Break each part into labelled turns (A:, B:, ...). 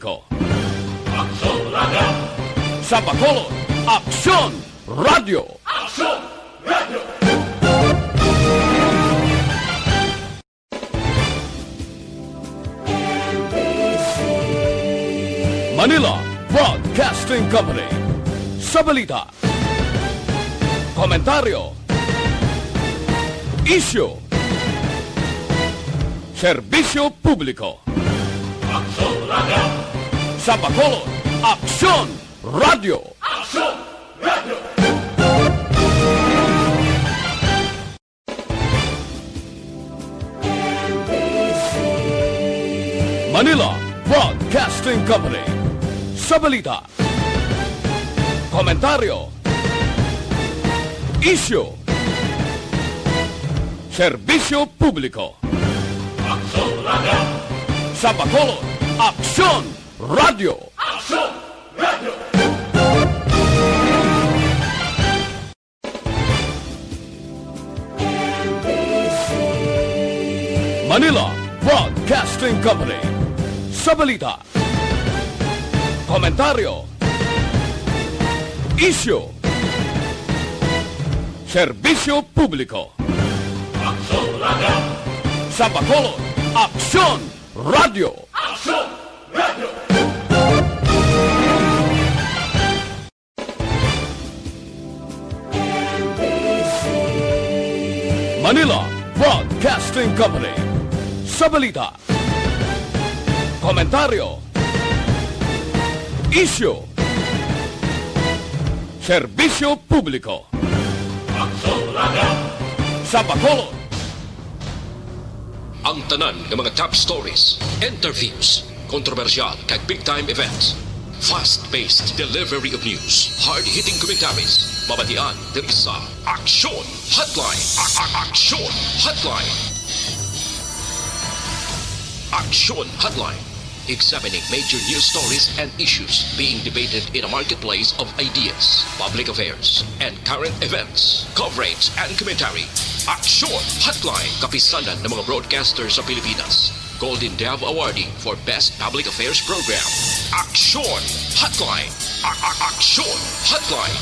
A: Ko. Aksyon Radio! Sa Bacolod, Aksyon Radio! Aksyon Radio! Manila Broadcasting Company. Sa balita, komentaryo, isyu, serbisyo publiko. Aksyon Radio! Sa Bacolod, Aksyon Radio! Aksyon Radio! Manila Broadcasting Company. Sa balita, komentaryo, isyu, serbisyo publiko. Aksyon Radio! Sa Bacolod, Aksyon Radio! Aksyon Radio! Manila Broadcasting Company. Sa balita, komentaryo, isyu, serbisyo publiko. Aksyon Radio! Sa Bacolod, Aksyon Radio! Aksyon Radio! Manila Broadcasting Company. Sa balita, komentaryo, isyu, serbisyo publiko. Aksyon Radio! Sa Bacolod.
B: Ang tanan ng mga top stories, interviews, kontrobersyal kag big-time events, fast-paced delivery of news, hard-hitting commentaries, babatian ng isa, Aksyon Hotline! Aksyon Hotline! Aksyon Hotline! Examining major news stories and issues being debated in a marketplace of ideas, public affairs, and current events. Coverage and commentary. Aksyon Hotline. Kapisanan ng mga broadcasters sa Pilipinas. Golden Dove Awarding for Best Public Affairs Program. Aksyon Hotline. Aksyon Hotline.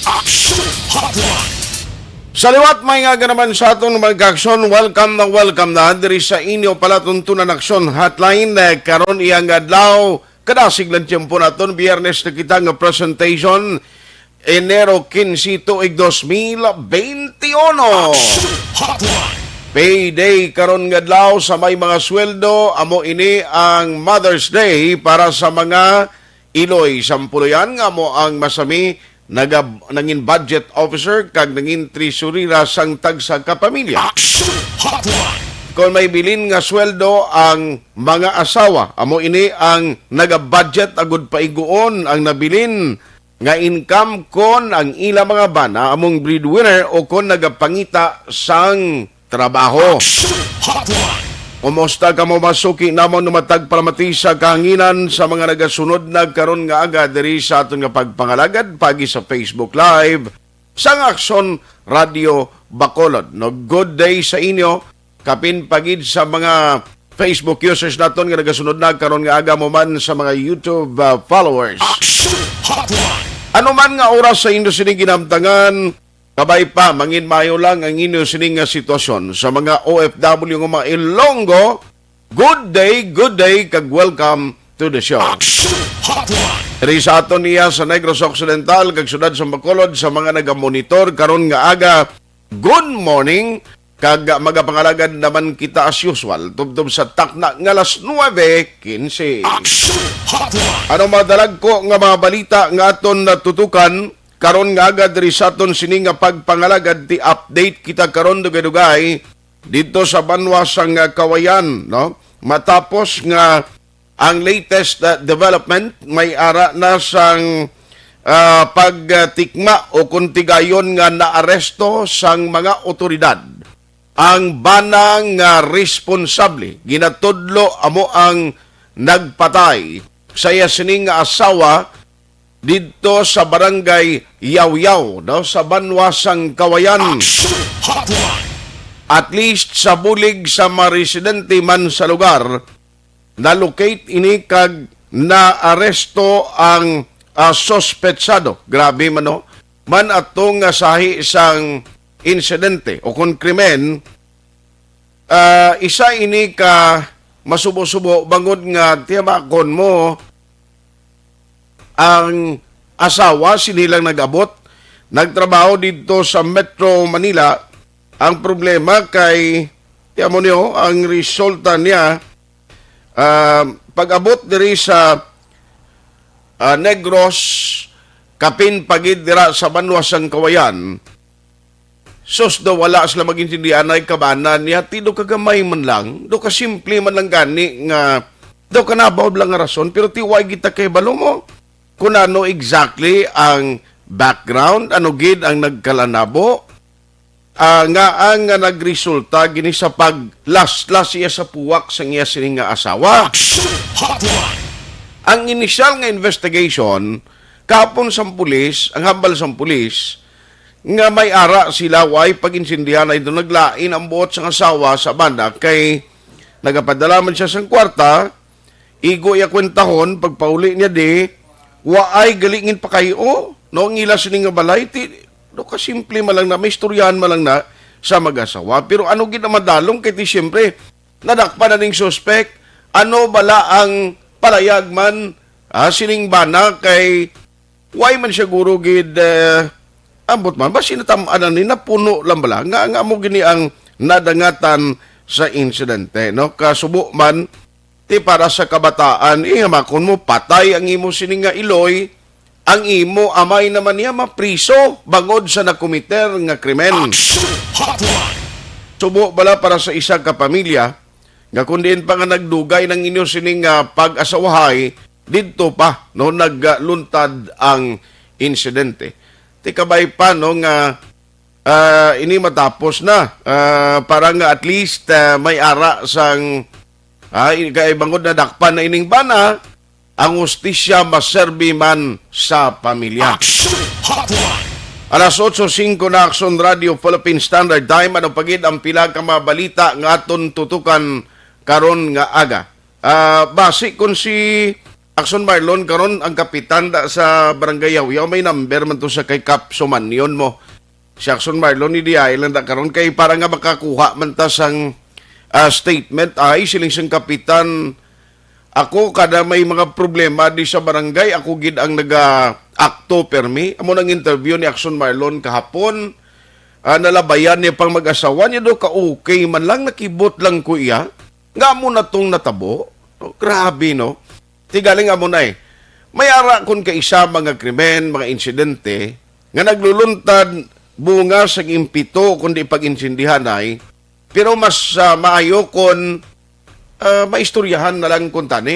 B: Aksyon Hotline.
C: Sa liwat may nga naman sa atong mag-aksyon, welcome na diri sa inyo pala tuntunan aksyon hotline. Karon iyang adlaw, kadasig lang tiyempo naton, biyernes na kita nga presentation, Enero 15, tuig 2021. Payday karon nga adlaw sa may mga sweldo, amo ini ang Mother's Day para sa mga Iloy. Sampuluyan nga mo ang masami nangin budget officer kag nangin treasury sang tag sa kapamilya. Kung may bilin nga sweldo ang mga asawa, amo ini ang naga-budget agud paiguon ang nabilin nga income kon ang ila mga bana among breadwinner o kon nagapangita sang trabaho. Kumusta ka mo masuki namon numatag palamati sa kahanginan sa mga nagasunod nagkaron nga aga diri sa aton nga pagpangalagad pagi sa Facebook Live sang Aksyon Radio Bacolod. No, good day sa inyo kapin pagid sa mga Facebook users naton nga nagasunod nagkaron nga aga mo man sa mga YouTube followers. Ano man nga oras sa inyo sining ginamtangan, kabay pa, mangin mayo lang ang inyo sining sitwasyon. Sa mga OFW ng mga Ilonggo, good day, kag welcome to the show. Dari sa aton niya sa Negros Occidental, kag sudad sa Bacolod, sa mga nagamonitor, karon nga aga, good morning, kag magapangalagad naman kita as usual, tubtob sa takna nga alas 9:15. Ano madalag ko nga mga balita nga aton natutukan, karon nga agad diri sa aton sini nga pagpangalagad ti update kita karon dugay-dugay dito sa banwasang Kawayan, no? Matapos nga ang latest development may ara na sang pagtikma o kuntigayon nga naaresto sang mga otoridad. Ang banang responsable ginatudlo amo ang nagpatay sa sining nga asawa dito sa barangay Yaw-Yaw, no, sa Banwasang Kawayan. at least sa bulig sa mga residente man sa lugar, na-locate ini kag na-aresto ang sospetsado. Grabe man, no? Man atong sahi isang insidente o kung krimen, isa ini ka masubo-subo bangod nga tiyamakon mo ang asawa sinilang nag-abot, nagtrabaho dito sa Metro Manila. Ang problema kay tiyamo niyo, ang resulta niya pag-abot diri sa Negros, kapin pagid dira sa Banwas ang Kawayan, sos daw wala sila magintindihan ay kabanan niya, tido kagamay man lang, do ka simple man lang gani nga, do ka nabawd lang nga rason, pero tiway kita kay balo mo, kung ano exactly ang background, ano gid ang nagkalanabo, nga ang nagresulta gini sa paglas-las iya sa puwak sa iya sining nga asawa. Ang initial nga investigation, kahapon sa pulis, ang hambal sa pulis, nga may ara sila way pag-insindihan na ito naglain ang buot sa asawa sa banda kay nagapadala man siya sa kwarta, igo iya kwentahon, pagpauli niya di, waay galingin pa kayo, no, ang ila sining nga balay, do ka simple malang na, may istoryahan malang na sa mag-asawa. Pero ano gina madalong, kaya siyempre, nadakpa na ning suspect, ano bala ang palayag man, sining bana kay, why man siya guro gid, ambot man, ba sinatamaan ni na puno lang bala, nga mo gini ang nadangatan sa insidente, no? Kasubo man, ti para sa kabataan, ihamakon mo, patay ang imo sining nga iloy, ang imo amay naman niya mapriso bangod sa nakomiter nga krimen. Subo bala para sa isa ka pamilya, nga kundiin pa nga nagdugay ng inyo sining pag-asawahay, dito pa no nagluntad ang insidente. Tikabay pa no nga ini matapos na para nga at least may ara sang kay bangod na dakpan na ining bana, ang hustisya maserbi man sa pamilya. Alas 8:05 na Action Radio Philippine Standard Time, ano pagid ang pila ka mga balita nga aton tutukan karon nga aga. Base kun si Action Marlon karon ang kapitan sa Barangay Yaw-Yaw, may number man to sa kay Cap Sumanyon mo. Si Action Marlon ni Di Island karon kay para nga makakuha man ta sang statement ay siling sang kapitan. Ako kada may mga problema di sa barangay, ako gid ang naga-akto permi. Amo nang interview ni Action Marlon kahapon, nalabayan niya pang mag-asawa niya do ka okay man lang, nakibot lang ko iya. Nga mo na tong natabo. Oh, grabe no. Tigaling amo na may ara kun ka isa mga krimen, mga insidente nga nagluluntad bunga sa impito kundi pag-insindihan ay, pero mas maayo kon maistoryahan na lang kung tani.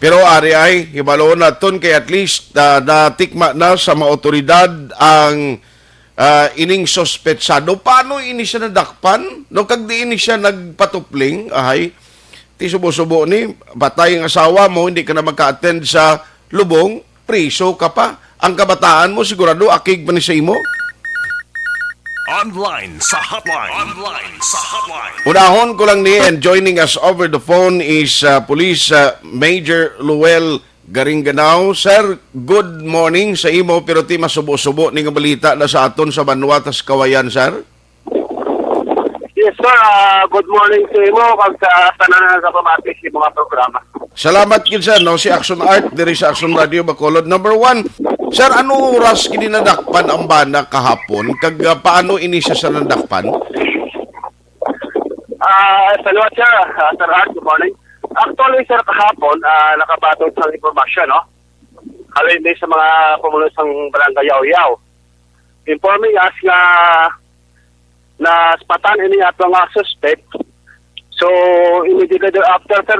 C: Pero ari ay, hibalo na ton kay at least natikma na sa mga otoridad ang ining sospetsado. Paano ini siya nadakpan? No, kag di ini siya nagpatupling, ti subo-subo ni, batay ang asawa mo, hindi ka na magka-attend sa lubong, priso ka pa. Ang kabataan mo, sigurado, akig pa ni sa imo.
D: Online sa hotline. Online sa hotline.
C: Unahon ko lang ni, and joining us over the phone is Police Major Luel Garinganao. Sir, good morning sa imo, pero ti masubo-subo ni nga balita na sa aton sa Banwatas Kawayan, sir.
E: Yes, sir. Good morning sa imo kag sa tanan sa pamatis sa mga programa.
C: Salamat gid sir, no, si Action Art diri sa Action Radio Bacolod. Number 1, sir, ano oras kini nadakpan ang bana kahapon? Kag paano ini siya sa nadakpan?
E: Salamat sir. Sir Art, good morning. Actually, sir, kahapon, nakabatong sa informasyon, no? Halin din sa mga pumulo sang Barangay Yaw-Yaw. Informing us nga na spatan ini ato nga suspect. So, immediately after, sir,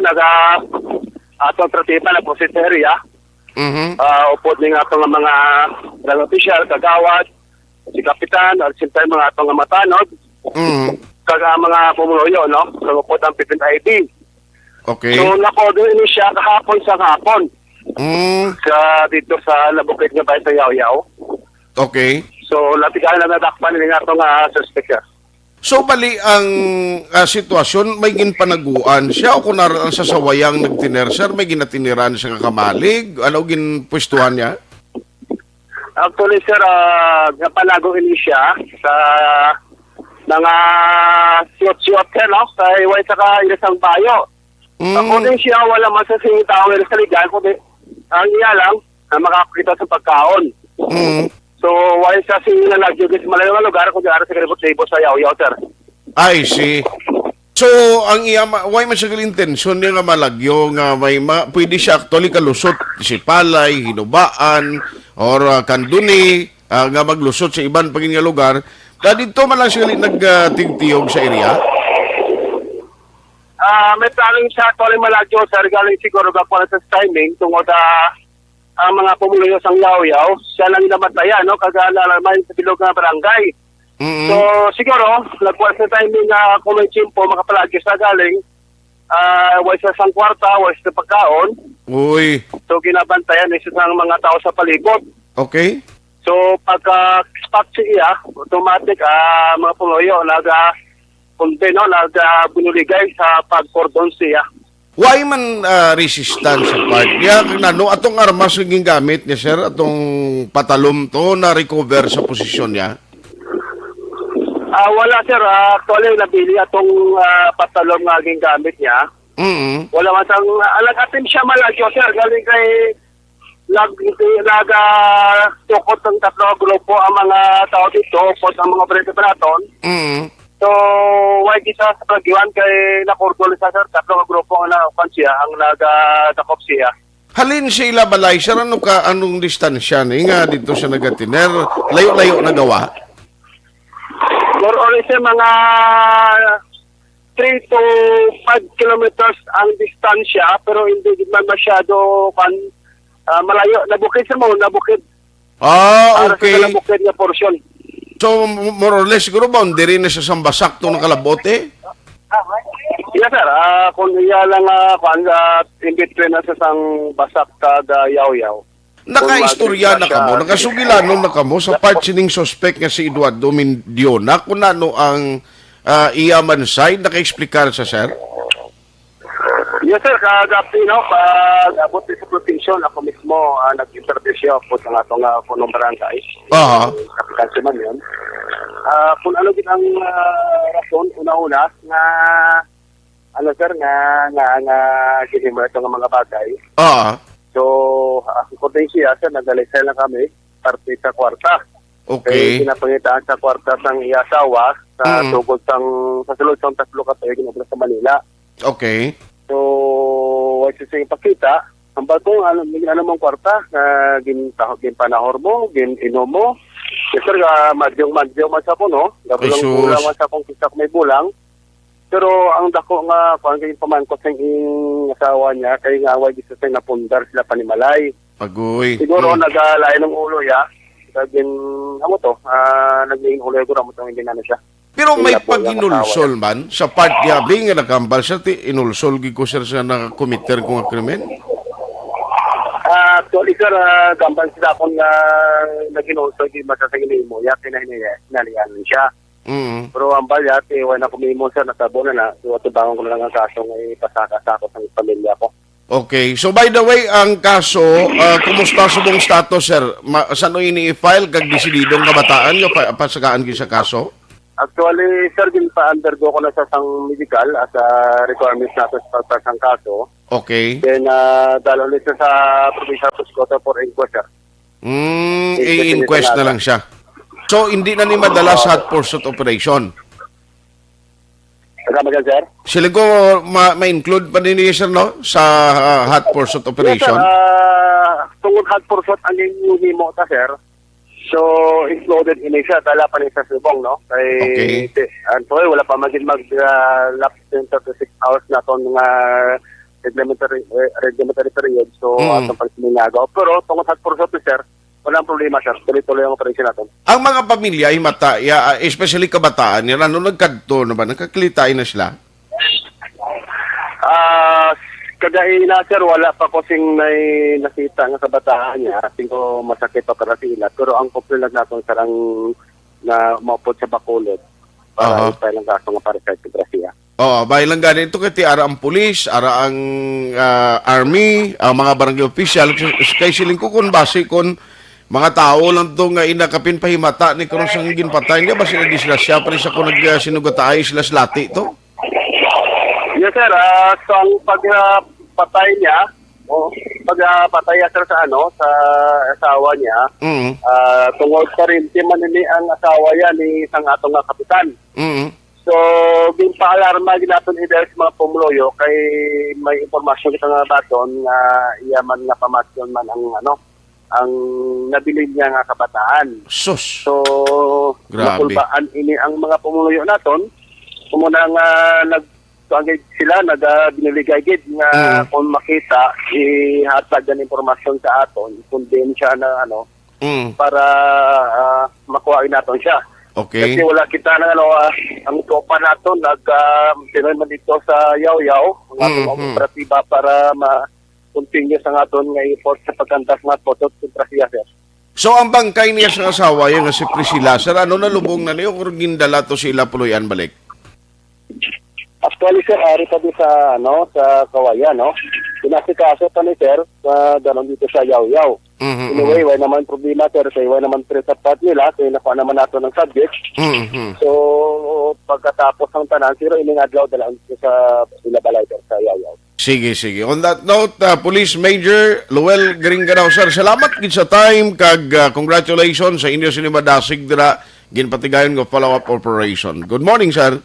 E: atong tratipa na po sa area. Upod ni nga itong mga lang official, kagawad, si kapitan, at sintay mga itong matanod, kaga mga pumuloyo, no? So, upod ang pipin ID.
C: Okay.
E: So, nakodo ini siya kahapon sa hapon. Dito sa Labukit nga bahay sa Yaw-Yaw.
C: Okay.
E: So, latigaan na nadakpan ni nga itong suspect, sir.
C: So bali ang sitwasyon may ginpanaguan siya o kung naroon sa sawayang nagtiner sir may ginatiniran siya nga kamalig ano ginpwestuhan niya?
E: Actually, sir, napalago ini siya sa mga siyot-siyot, no? Sa hiway saka isang bayo. Ako din siya, wala masasing tao sa ligan, kundi ang iya lang na makakita sa pagkaon. So, wala siya sinalagyo sa malayong lugar, kundi ara sa karibot-libo sa yaw-yaw, sir.
C: I see. So, ang iya, why man siya intensyon niya nga malagyo nga may pwede siya actually kalusot si palay, hinubaan, or kanduni, nga maglusot sa iban pagin nga lugar. Dito man lang siya nagtigtiyog sa area?
E: May planning siya actually malagyo, sir, galing siguro gapon sa timing tungod ang mga pumuluyo sang yaw-yaw, siya lang namatayan, no? Kagalaman sa bilog ng barangay. So, siguro, nagkuha sa timing na kung may chimpo, makapalagyo sa galing, wala sa sang kwarta, wala sa pagkaon.
C: Uy.
E: So, ginabantayan isa sa mga tao sa palibot.
C: Okay.
E: So, pagka-spot siya, automatic, mga pumuloyo, punti, no? Binuligay sa pag-cordon siya.
C: Why man resistance sa part niya? Nano, atong armas yung gamit niya, sir? Atong patalom to na recover sa posisyon niya?
E: Wala, sir. Actually, nabili atong patalong nga gamit niya. Wala man sang alam siya malagyo, sir. Galing kay tukot ng tatlo grupo ang mga tao dito, po ang mga operator. So, why di sa pagdiwan kay nakordol sa sir, tatlo nga grupo ang nakupan siya, ang nagdakop siya.
C: Halin siya ilabalay, sir, anong distansya ni nga dito siya nagatiner? Layo-layo na gawa?
E: More or less mga 3 to 5 kilometers ang distansya, pero hindi man masyado malayo. Nabukid sa mo, nabukid.
C: Okay.
E: Para sa nabukid na portion.
C: So, more or less, siguro boundary na siya sa basakto ng kalabote?
E: Yes, sir. Kung iya lang, in between na sa sang basak kada yaw-yaw.
C: Nakaistorya na kamo, nakasugilano na kamo sa part sining suspect nga si Eduardo Mendiona kung ano ang iyaman side, naka-explicar sa sir?
E: Yes, sir. Kagabi, no, pag-abot sa protection, ako mismo nag-interview po sa atong punong barangay. Kapitansi man yun. Kung ano din ang rason, una-una, nga, sir, nga ginimo itong mga bagay. So, according siya, sir, nag-alisay lang kami, parte sa kwarta.
C: Okay.
E: Kaya pinapangitaan sa kwarta sang iasawa, sa tugod sa sulod sang tatlo katayo, ginagawa sa Manila.
C: Okay.
E: So, wala siya ipakita. Ang batong, mong kwarta, ginpanahor mo, gininom mo. Yes, sir, madyong man sa ko, no? Kulang man sa kong kisak may bulang. Pero ang dako nga, kung ang pamangkot sa asawa niya, kaya nga away gusto sa napundar sila panimalay.
C: Pagoy.
E: Siguro nagalain ng ulo ya. Naging ulo ko ramo itong hindi na siya.
C: Pero may pag-inulsol man, sa part niya, nga nakambal siya, inulsol ko sir sa nakakomiter kong krimen?
E: Actually, sir, gambal sila akong nag-inulsol, di masasagin mo, hinalian siya. Pero ang balyat, wala na kumimo sir, natabo na. So, atubangon ko na lang ang kaso ng ipasakasakot ng pamilya ko.
C: Okay. So, by the way, ang kaso, kumusta sa mong status, sir? Saan ini-file kag desididong kabataan nga pasagaan sa kaso?
E: Actually, sir, din pa-undergo ko na sa sang medical as a requirements natin sa pagpasang kaso.
C: Okay.
E: Then, dahil ulit sa provincial prosecutor for inquest, sir.
C: I-inquest na lang siya. So, hindi na ni madala sa hot pursuit operation?
E: Kasama dyan, sir?
C: Sila ko ma-include pa din niya, sir, no? Sa hot pursuit operation?
E: Yes, sir. Tungkol hot pursuit ang yung mo ta, sir. So, included in siya. Dala pa niya sa subong, no?
C: Okay.
E: Wala pa mag-lapse 36 hours na itong mga reglementary period. So, atong pagsiminagaw. Pero, tungkol hot pursuit, sir, walang problema, sir. Tuloy-tuloy ang operasyon natin. Ang
C: mga pamilya, especially kabataan, yan, ano nagkadto na ba? Nagkaklitay na sila?
E: Kagay na, sir, wala pa ko sing nakita nga kabataan niya. Ating ko masakit pa para sila. Pero ang popular natin, sir, ang na maupod sa Bacolod. para
C: Aha.
E: ipay lang kaso nga para sa Grasya.
C: Oo, bahay lang ganito kay ara ang pulis, ara ang army, ang mga barangay official, kay siling ko kung base kon mga tao lang to nga inakapin pahimata ni karon sang ginpatay niya ba sila disgrasya pa rin sa kung nagsinugatay sila slati to?
E: Yes sir, so ang pagpatay niya, pagpatay niya sir sa sa asawa niya,
C: Mm.
E: tungod sa rin man ni ang asawa niya ni isang atong nga kapitan.
C: Mm.
E: So, ginpaalarma ginaton sa mga pumuloyo kay may impormasyon kita nga baton nga iyaman nga pamasyon man ang nabilin niya nga kabataan.
C: Sus.
E: So,
C: Grabe.
E: nakulbaan ini ang mga pumuloyo naton. Kumuna nga sila biniligay gid nga kung makita ihatag ang impormasyon sa aton, kundin siya na
C: Mm.
E: para makuha naton siya.
C: Okay.
E: Kasi wala kita na ang tropa nato sila man dito sa Yaw-Yaw, ang atong operatiba para ma-continue sa aton nga effort sa pagkantas nga potot kontra siya sir.
C: So ang bangkay niya sa asawa yung si Priscilla, sir, ano na lubong na niyo kung gindala to sila puloyan balik?
E: Actually sir, ari pa di sa sa Kawayan, pinasikaso pa ni sir sa danon dito sa Yaw-Yaw.
C: Mhm.
E: Anyway, wala naman problema sir, kaya wala naman pre-sapat nila, kaya nakuha naman nato ng subject.
C: Mhm.
E: So, pagkatapos ng tanan, sir, ining adlaw dalang sa Ilabalay sir, sa Yaw-Yaw.
C: Sige, sige. On that note, Police Major Luel Garingganao, sir, salamat gid sa time kag congratulations sa inyo sinimadasig dira ginpatigayon nga follow-up operation. Good morning, sir.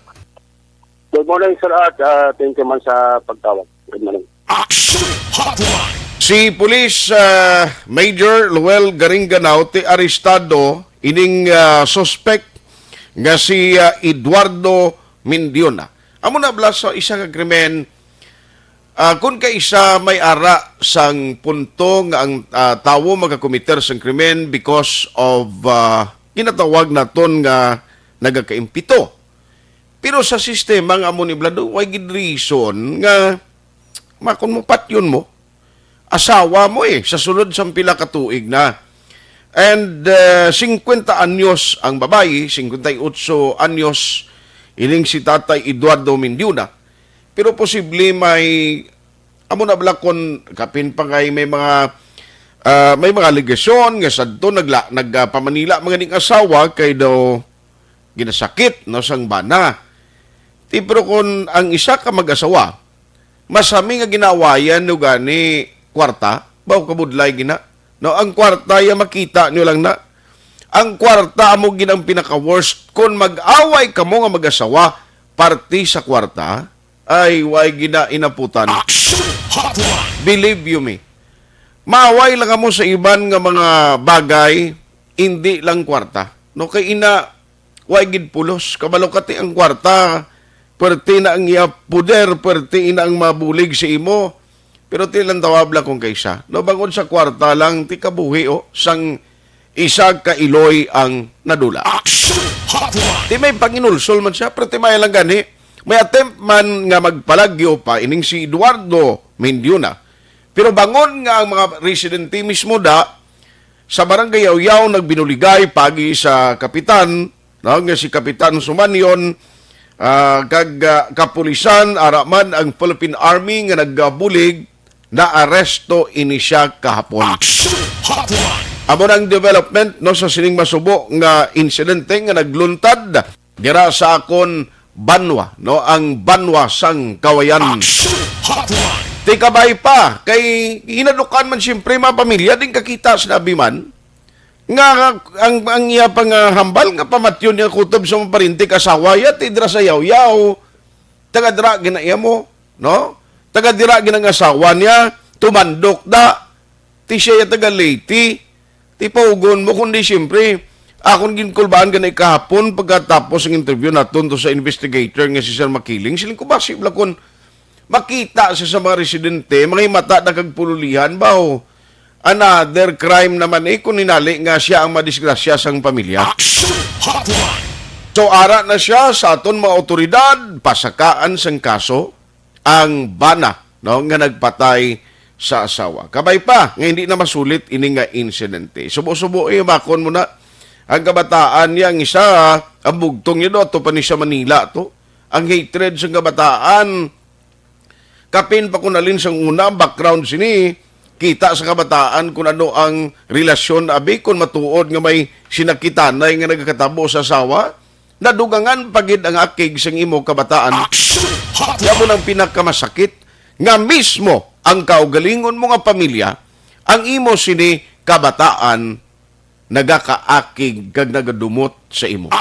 E: Good morning, sir, at thank you man sa pagtawag. Good morning.
D: Action Hotline.
C: Si Police Major Luel Garingganao ti arestado ining suspect nga si Eduardo Mindiona. Amo na bala sa isa ka krimen kung kay isa may ara sang punto nga ang tawo magakomiter sang krimen because of ginatawag naton nga nagakaimpito. Pero sa sistema nga amo ni Blado, way gid reason nga makon mo patyon mo asawa mo sa sunod sa pila ka tuig na. And 50 anyos ang babae, 58 anyos ining si Tatay Eduardo Mindiona. Pero posible may amo na bala kon kapin pa ngay may mga aligasyon nga sadto nagpamanila mga ning asawa kay daw ginasakit no sang bana. Pero kung ang isa ka mag-asawa masami nga ginawayan no gani kwarta, baw kabudlay gina. No, ang kwarta ya makita nyo lang na. Ang kwarta mo ginang pinaka-worst. Kung mag-away ka mo nga mag-asawa, party sa kwarta, ay way gina inaputan.
D: Action Hotline.
C: Believe you me. Maaway lang mo sa iban nga mga bagay, hindi lang kwarta. No, kay way gid pulos. Kabalo kati ang kwarta, perti na ang iya puder, perti na ang mabulig sa imo. Pero tilang tawabla kung kaysa. No, bangod sa kwarta lang, ti kabuhi sang isa ka iloy ang nadula.
D: Action Hotline.
C: Ti may panginulsol man siya, pero ti may lang gani. May attempt man nga magpalagyo pa, ining si Eduardo Mindiona. Pero bangon nga ang mga residente mismo sa barangay Yaw-Yaw nagbinuligay pagi sa kapitan, nga si Kapitan Sumanyon, kapulisan, araman ang Philippine Army nga nagbulig na aresto ini siya kahapon.
D: Action Hotline.
C: Amo ng development no sa sining masubo nga insidente nga nagluntad dira sa akon Banwa, no, ang Banwa sang Kawayan.
D: Action Hotline.
C: Ti kabay pa kay hinadukan man siyempre mga pamilya din kakita sinabi man nga ang iya pang hambal nga pamatyon niya kutob sa mga parintik asawa ya ti dira sa Yaw-Yaw taga dira ginaiya mo, no? Taga dira ginang asawa niya, tumandok ti siya taga Leyte, ti paugon mo, kundi siyempre, akong ginkulbaan ganay kahapon, pagkatapos ng interview naton to sa investigator nga si Sir Makiling, siling ko ba, sibla kung makita siya sa mga residente, mga himata na kagpululihan, bao, another crime naman kung ninali nga siya ang madisgrasya sang pamilya.
D: Action Hotline.
C: So, ara na siya sa aton mga otoridad, pasakaan sang kaso, ang bana no nga nagpatay sa asawa. Kabay pa nga hindi na masulit ini nga insidente. Subo-subo makon mo na ang kabataan niya, ang isa, ang bugtong niya to pa ni sa Manila to. Ang hatred sa kabataan, kapin pa kunalin sa una, background sini, kita sa kabataan kung ano ang relasyon abi, kung matuod nga may sinakitanay nga nagkatabo sa asawa, nadugangan pagid ang akig sang imo kabataan. Kaya mo nang pinakamasakit, nga mismo ang kaugalingon mo nga pamilya, ang imo sini kabataan, nagakaakig kag nagadumot sa imo.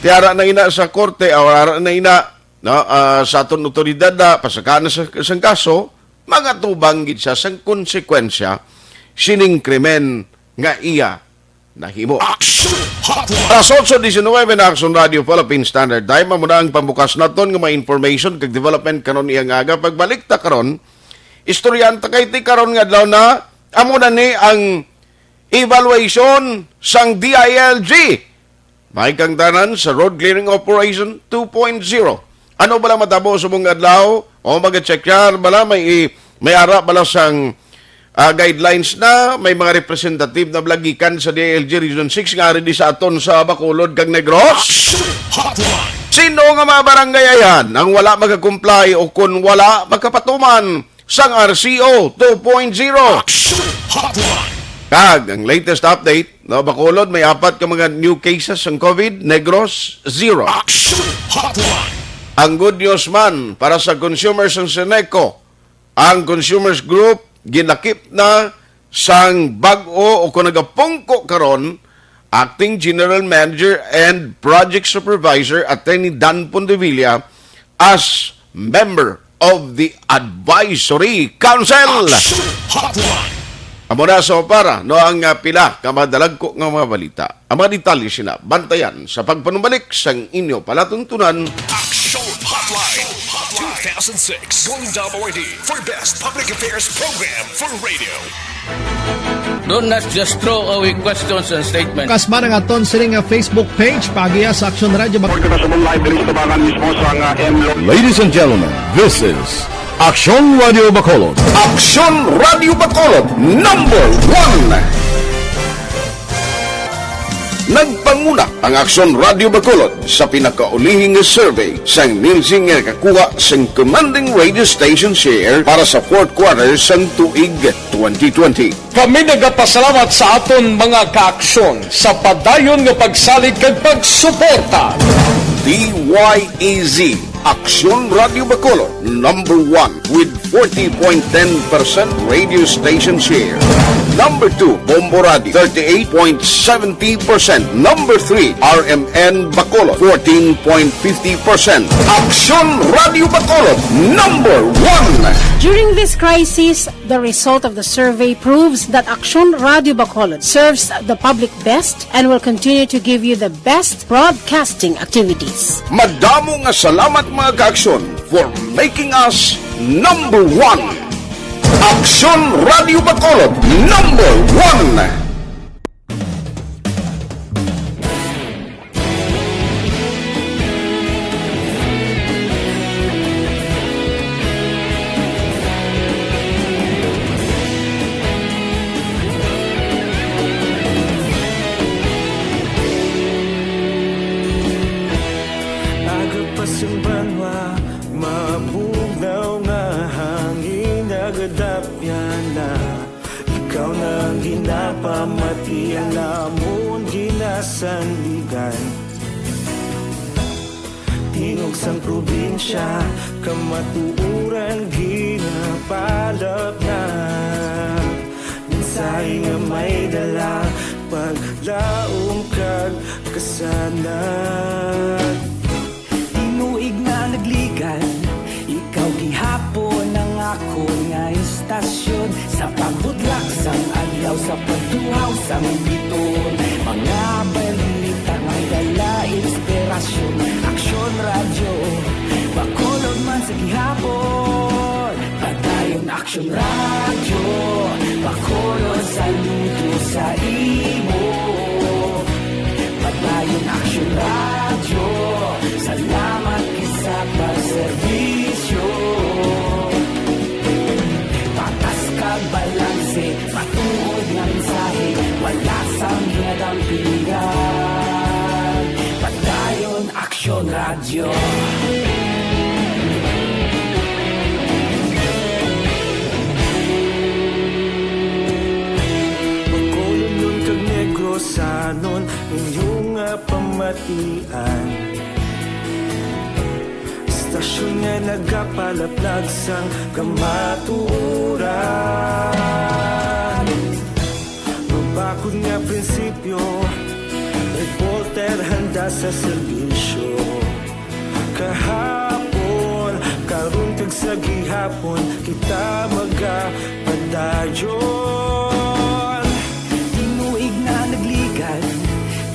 C: Tiara na ina sa korte, ara na ina sa aton otoridad na pasakana sa isang kaso, mga tubang gid siya sang konsekwensya sining krimen nga iya nahimo. Alas 8:19 na Action Radio Philippine Standard Time. Amo na ang pambukas naton nga mga information kag development karon iyang aga. Pagbalik ta karon, istoryanta kay ti karon nga adlaw na amo na ni ang evaluation sang DILG. May kang tanan sa Road Clearing Operation 2.0. Ano bala matabo sa mong adlaw? O mag-check yan, bala may ara bala sang guidelines na, may mga representative na blagikan sa DILG Region 6 nga rin di sa aton sa Bacolod kag Negros. Sino nga mga barangay ayan ang wala magka-comply o kung wala magkapatuman sang RCO 2.0? Kag, ang latest update, no, Bacolod may 4 ka mga new cases ng COVID, Negros, 0. Ang good news man, para sa consumers ng Seneco, ang consumers group, ginakip na sang bag-o o kung nagapungko karon, Acting General Manager and Project Supervisor Attorney Dan Pondevilla as member of the Advisory Council. Amo na sa para, no ang pila kamadalag ko nga mga balita. Ang mga detalye sina bantayan sa pagpanumbalik sang inyo palatuntunan.
D: Action Hotline 2006 Golden Dome Awardee for Best Public Affairs Program for Radio.
F: Do not just throw away questions and statements.
G: Kasma ng aton sining Facebook page pagiya sa Action Radio.
A: Ladies and gentlemen, this is Action Radio Bacolod.
C: Action Radio Bacolod number 1. Nagpanguna ang Action Radio Bacolod sa pinakaulihing survey sang Nielsen nga kakuha sang commanding radio station share para sa fourth quarter sang tuig 2020.
H: Kami nagapasalamat sa aton mga kaaksyon sa padayon nga pagsalig kag pagsuporta.
C: DYEZ Action Radio Bacolod number 1 with 40.10% radio station share. Number 2, Bombo Radio 38.70%. Number 3, RMN Bacolod 14.50%. Action Radio Bacolod number 1.
I: During this crisis, the result of the survey proves that Action Radio Bacolod serves the public best and will continue to give you the best broadcasting activities.
C: Madamo nga salamat mga kaaksyon for making us number 1. Action Radio Bacolod number 1.
J: Pamati ang lamon ginasandigan. Tingog sang probinsya kamatuuran ginapalap na. Minsay nga may dala paglaom kag kasanan. Tinuig na nagligan, ikaw gihapon ang ako nga istasyon. Sa pagbudlak sang adlaw, sa pagduhaw sang biton, mga balita may dala inspirasyon. Action Radio Bacolod man sa gihapon, padayon Action Radio Bacolod saludo sa imo. Padayon Action Radio, salamat kisa pagserbisyo. Balanse, matuod ng mensahe, wala sang hinadang nagapalaplag sang kamaturan. Mabakod nga prinsipyo, reporter handa sa serbisyo. Kahapon, karong kag sa gihapon, kita magapadayon. Tinuig na nagligad,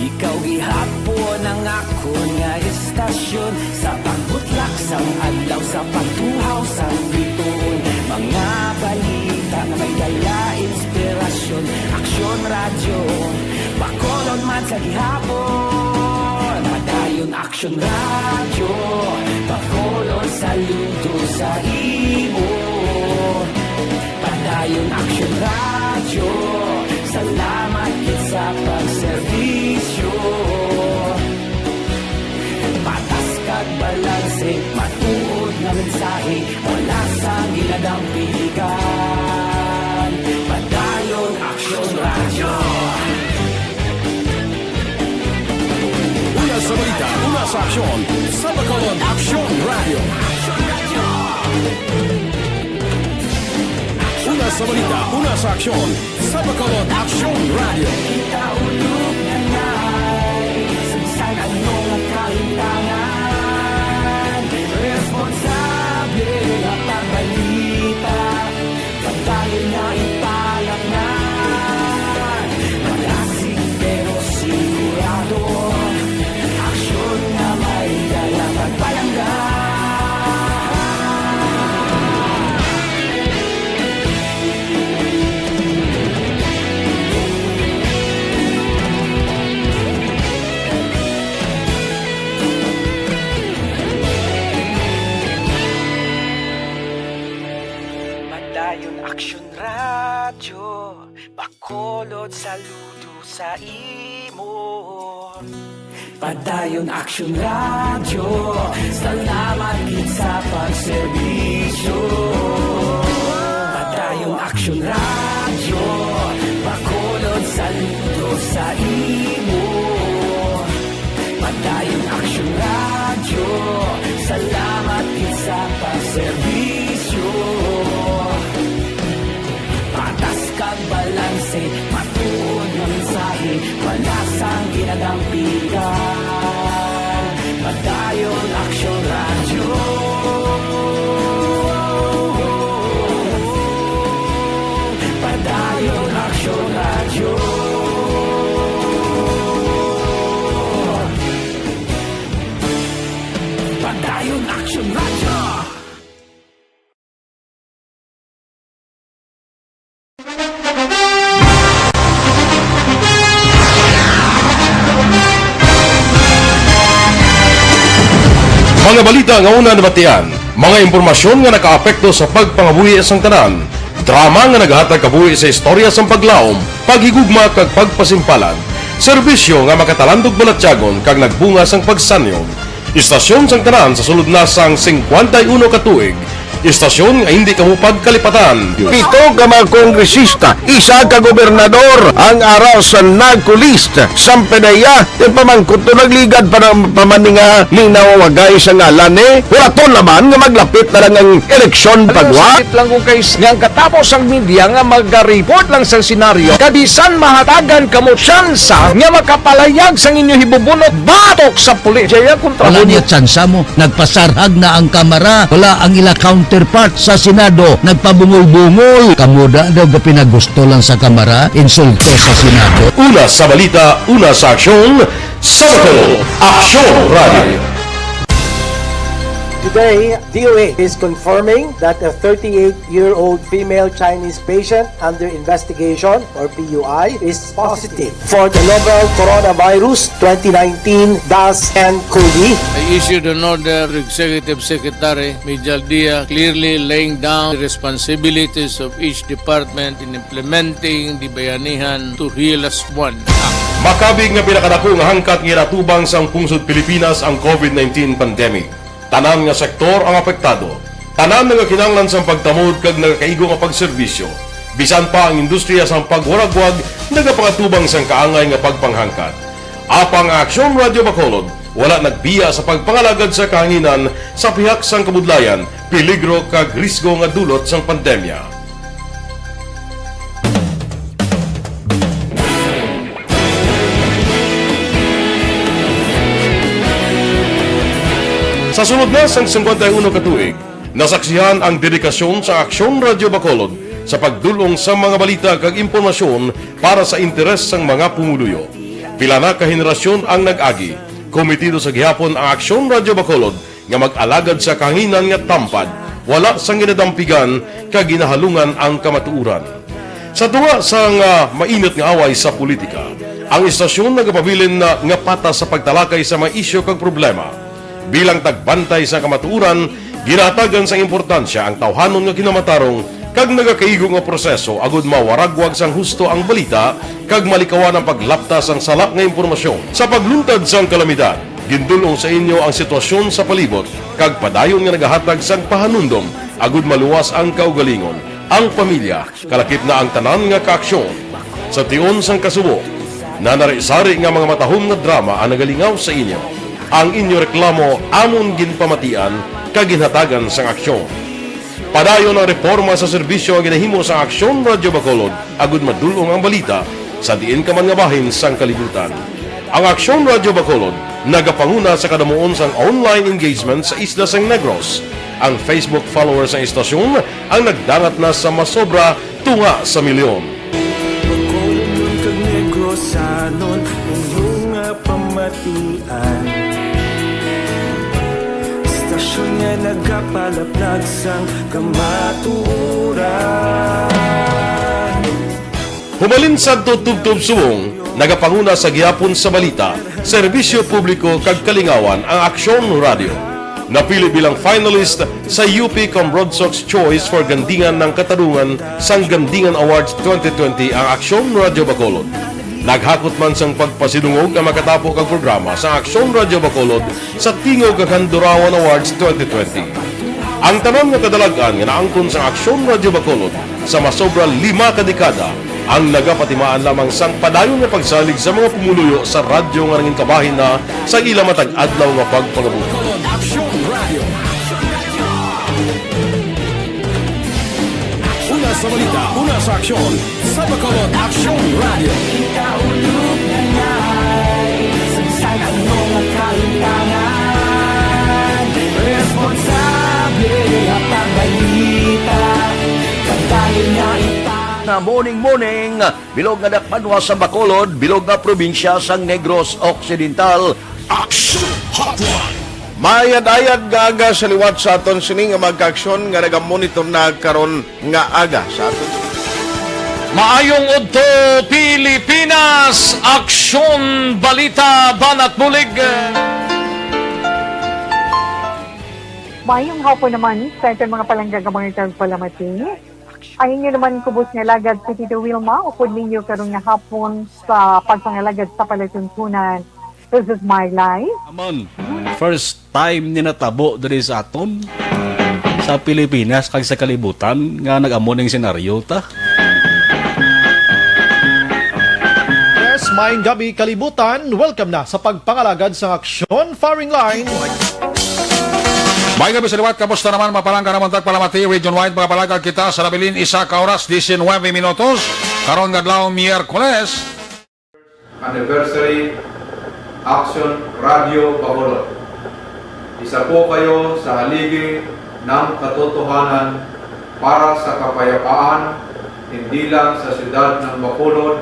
J: ikaw gihapon ang ako nga estasyon. Sa pagbutlak sa adlaw, sa pagtuhaw sa bituon, mga balita na may dala inspirasyon. Aksyon radyo, Bacolod man sa gihapon. Padayon Aksyon radyo, Bacolod saludo sa imo. Padayon Aksyon radyo, salamat kit sa pagserbisyo. Patas kag balanse, matuod nga mensahe, wala sa ginadampigan. Padayon Aksyon radyo.
D: Una sa balita, una sa aksyon, sa Bacolod Aksyon Radio. Una sa balita, una sa aksyon, sa Bacolod Aksyon Radio.
J: Kita ulog na ngay, sagsang anong kahintangan. Responsable na pagbalita, pagdayo na ipalaknan. Malasing pero sigurado, aksyon na may dalang pagpalanggan. Padayon Aksyon radyo, Bacolod saludo sa imo. Padayon Aksyon radyo, salamat gid sa pagserbisyo. Padayon Aksyon radyo, Bacolod saludo sa imo. Padayon Aksyon radyo, salamat gid sa pagserbisyo. Patas kag balanse, matuod nga mensahe, wala sang ginadampigan. Padayon Aksyon radyo. Padayon Aksyon radyo. Padayon Aksyon radyo.
A: Mga balita nga una nabatian, mga impormasyon nga nakaapekto sa pagpangabuhi sang tanan, drama nga naghatag kabuhi sa istorya sang paglaom, paghigugma kag pagpasimpalan, serbisyo nga makatalandog balatyagon kag nagbunga sang pagsanyog, istasyon sang tanan sa sulod na sang 51 ka tuig, istasyon nga hindi kamupag kalipatan.
C: Pito ka mga kongresista, isa ka gobernador, ang araw sa nagkulist, sampedaya, yung pamangkot to nagligad para pamaninga linaw wagay sa ngalan Huraton naman nga maglapit na lang ang eleksyon pagwa.
H: Sakit lang kung kayo nga katapos ang media nga mag-report lang sa senaryo, kadisan mahatagan kamo tsansa nga makapalayag sa inyo hibubunot batok sa pulis. Jaya kontra
F: Wala niya tsansa mo. Nagpasarhag na ang kamera. Wala ang ila counterpart sa Senado. Nagpabungol-bungol. Kamuda daw ga pinagusto lang sa kamera. Insulto sa Senado.
A: Una sa balita, una sa aksyon, sa Bacolod Aksyon Radio.
K: Today, DOA is confirming that a 38-year-old female Chinese patient under investigation, or PUI, is positive for the novel coronavirus 2019-10-CoV.
F: I issued an order to Executive Secretary Mijal Dia clearly laying down the responsibilities of each department in implementing the Bayanihan to Heal as One Act.
A: Makabig nga pinakadako nga hangkat nga iratubang sang pungsod Pilipinas ang COVID-19 pandemic. Tanan nga sektor ang apektado. Tanan nga kinahanglan sang pagtamod kag nagakaigo nga pagserbisyo. Bisan pa ang industriya sang pagwaragwag nagapangatubang sang kaangay nga pagpanghangkat. Apang Aksyon Radio Bacolod wala nagbiya sa pagpangalagad sa kahanginan sa pihak sang kabudlayan peligro kag risgo nga dulot sang pandemya. Sa sunod na sang 51 katuig, nasaksihan ang dedikasyon sa Aksyon Radyo Bacolod sa pagdulong sa mga balita kag impormasyon para sa interes sang mga pumuluyo. Pila na ka henerasyon ang nag-agi, komitido sa gihapon ang Aksyon Radyo Bacolod nga mag-alagad sa kahanginan nga tampad, wala sang ginadampigan kag ginahalungan ang kamatuuran. Sa tunga sang mainit nga away sa politika, ang istasyon nagapabilin na nga patas sa pagtalakay sa mga isyu kag problema. Bilang tagbantay sa kamatuuran, ginatagan sa importansya ang tawhanon nga kinamatarong kag nagakaigo nga proseso agud mawaragwag sang husto ang balita kag malikawan ang paglapta sang sala nga impormasyon. Sa pagluntad sang kalamidad, gindulong sa inyo ang sitwasyon sa palibot kag padayon nga nagahatag sang pahanundom agud maluwas ang kaugalingon, ang pamilya, kalakip na ang tanan nga kaaksyon. Sa tion sang kasubo, nanari-sari nga mga matahom nga drama ang nagalingaw sa inyo. Ang inyo reklamo amon ginpamatian kag ginhatagan sang aksyon. Padayon ang reforma sa serbisyo ang ginahimo sa Aksyon Radyo Bacolod agud madulong ang balita sa diin ka man nga bahin sang kalibutan. Ang Aksyon Radyo Bacolod nagapanguna sa kadamuon sang online engagement sa isla sang Negros. Ang Facebook followers sa istasyon ang nagdangat na sa masobra tunga sa milyon.
J: Bacolod kag Negros anon inyong pamatian. Stasyon nga nagapalaplag sang kamaturan.
A: Humalin sa tutubtub suwong, nagapanguna sa gihapon sa balita, serbisyo publiko kag kalingawan ang Aksyon Radio. Napili bilang finalist sa UP Comrodsox Choice for Gandingan ng Katarungan sang Gandingan Awards 2020 ang Aksyon Radio Bacolod. Naghakot man sang pagpasidungog ang makatapo kag programa sa Aksyon Radio Bacolod sa Tingog kag Handurawan Awards 2020. Ang tanan nga kadalagan nga naangkon sa Aksyon Radio Bacolod sa masobra 5 ka dekada ang nagapatimaan lamang sang padayon nga pagsalig sa mga pumuluyo sa radyo nga nangin kabahin na sa ila matag adlaw nga pagpangabuhi.
D: Aksyon Radio. Una sa balita, una sa aksyon. Sa Bacolod Aksyon Radio.
J: Kaulog na ngay, sagsag ang mga kaintangan. Responsable at pagbalita, kagdahil na
H: Na morning, bilog nga dakpanwa sa Bacolod, bilog nga probinsya sang Negros Occidental.
D: Aksyon Hotline.
C: Mayad-ayad nga aga sa liwat sa aton sining nga magkaaksyon nga nagamonitor na karon nga aga sa aton.
H: Maayong udto Pilipinas, Aksyon Balita Banat Bulig.
L: Mayong hapon naman sa itong mga palanggagamang itang palamati. Ayun nyo naman kubos nga lagad si Tito Wilma, upod ninyo karong nga hapon sa pagpangalagad sa palatuntunan. This is my life.
M: Amon, first time ni natabo diri sa aton sa Pilipinas kag sa kalibutan nga nag-amo ning senaryo ta.
G: Yes, maayong gabi kalibutan. Welcome na sa pagpangalagad sa Aksyon Firing Line.
N: May gabi sa liwat, kamusta naman mapalangga naman tagpalamati, region-wide mga palagag kita sa labilin isa ka oras, 19 minutos, karon gadlaw Miyerkules.
O: Anniversary Aksyon Radio Bacolod. Isa po kayo sa haligi ng katotohanan para sa kapayapaan, hindi lang sa siyudad ng Bacolod,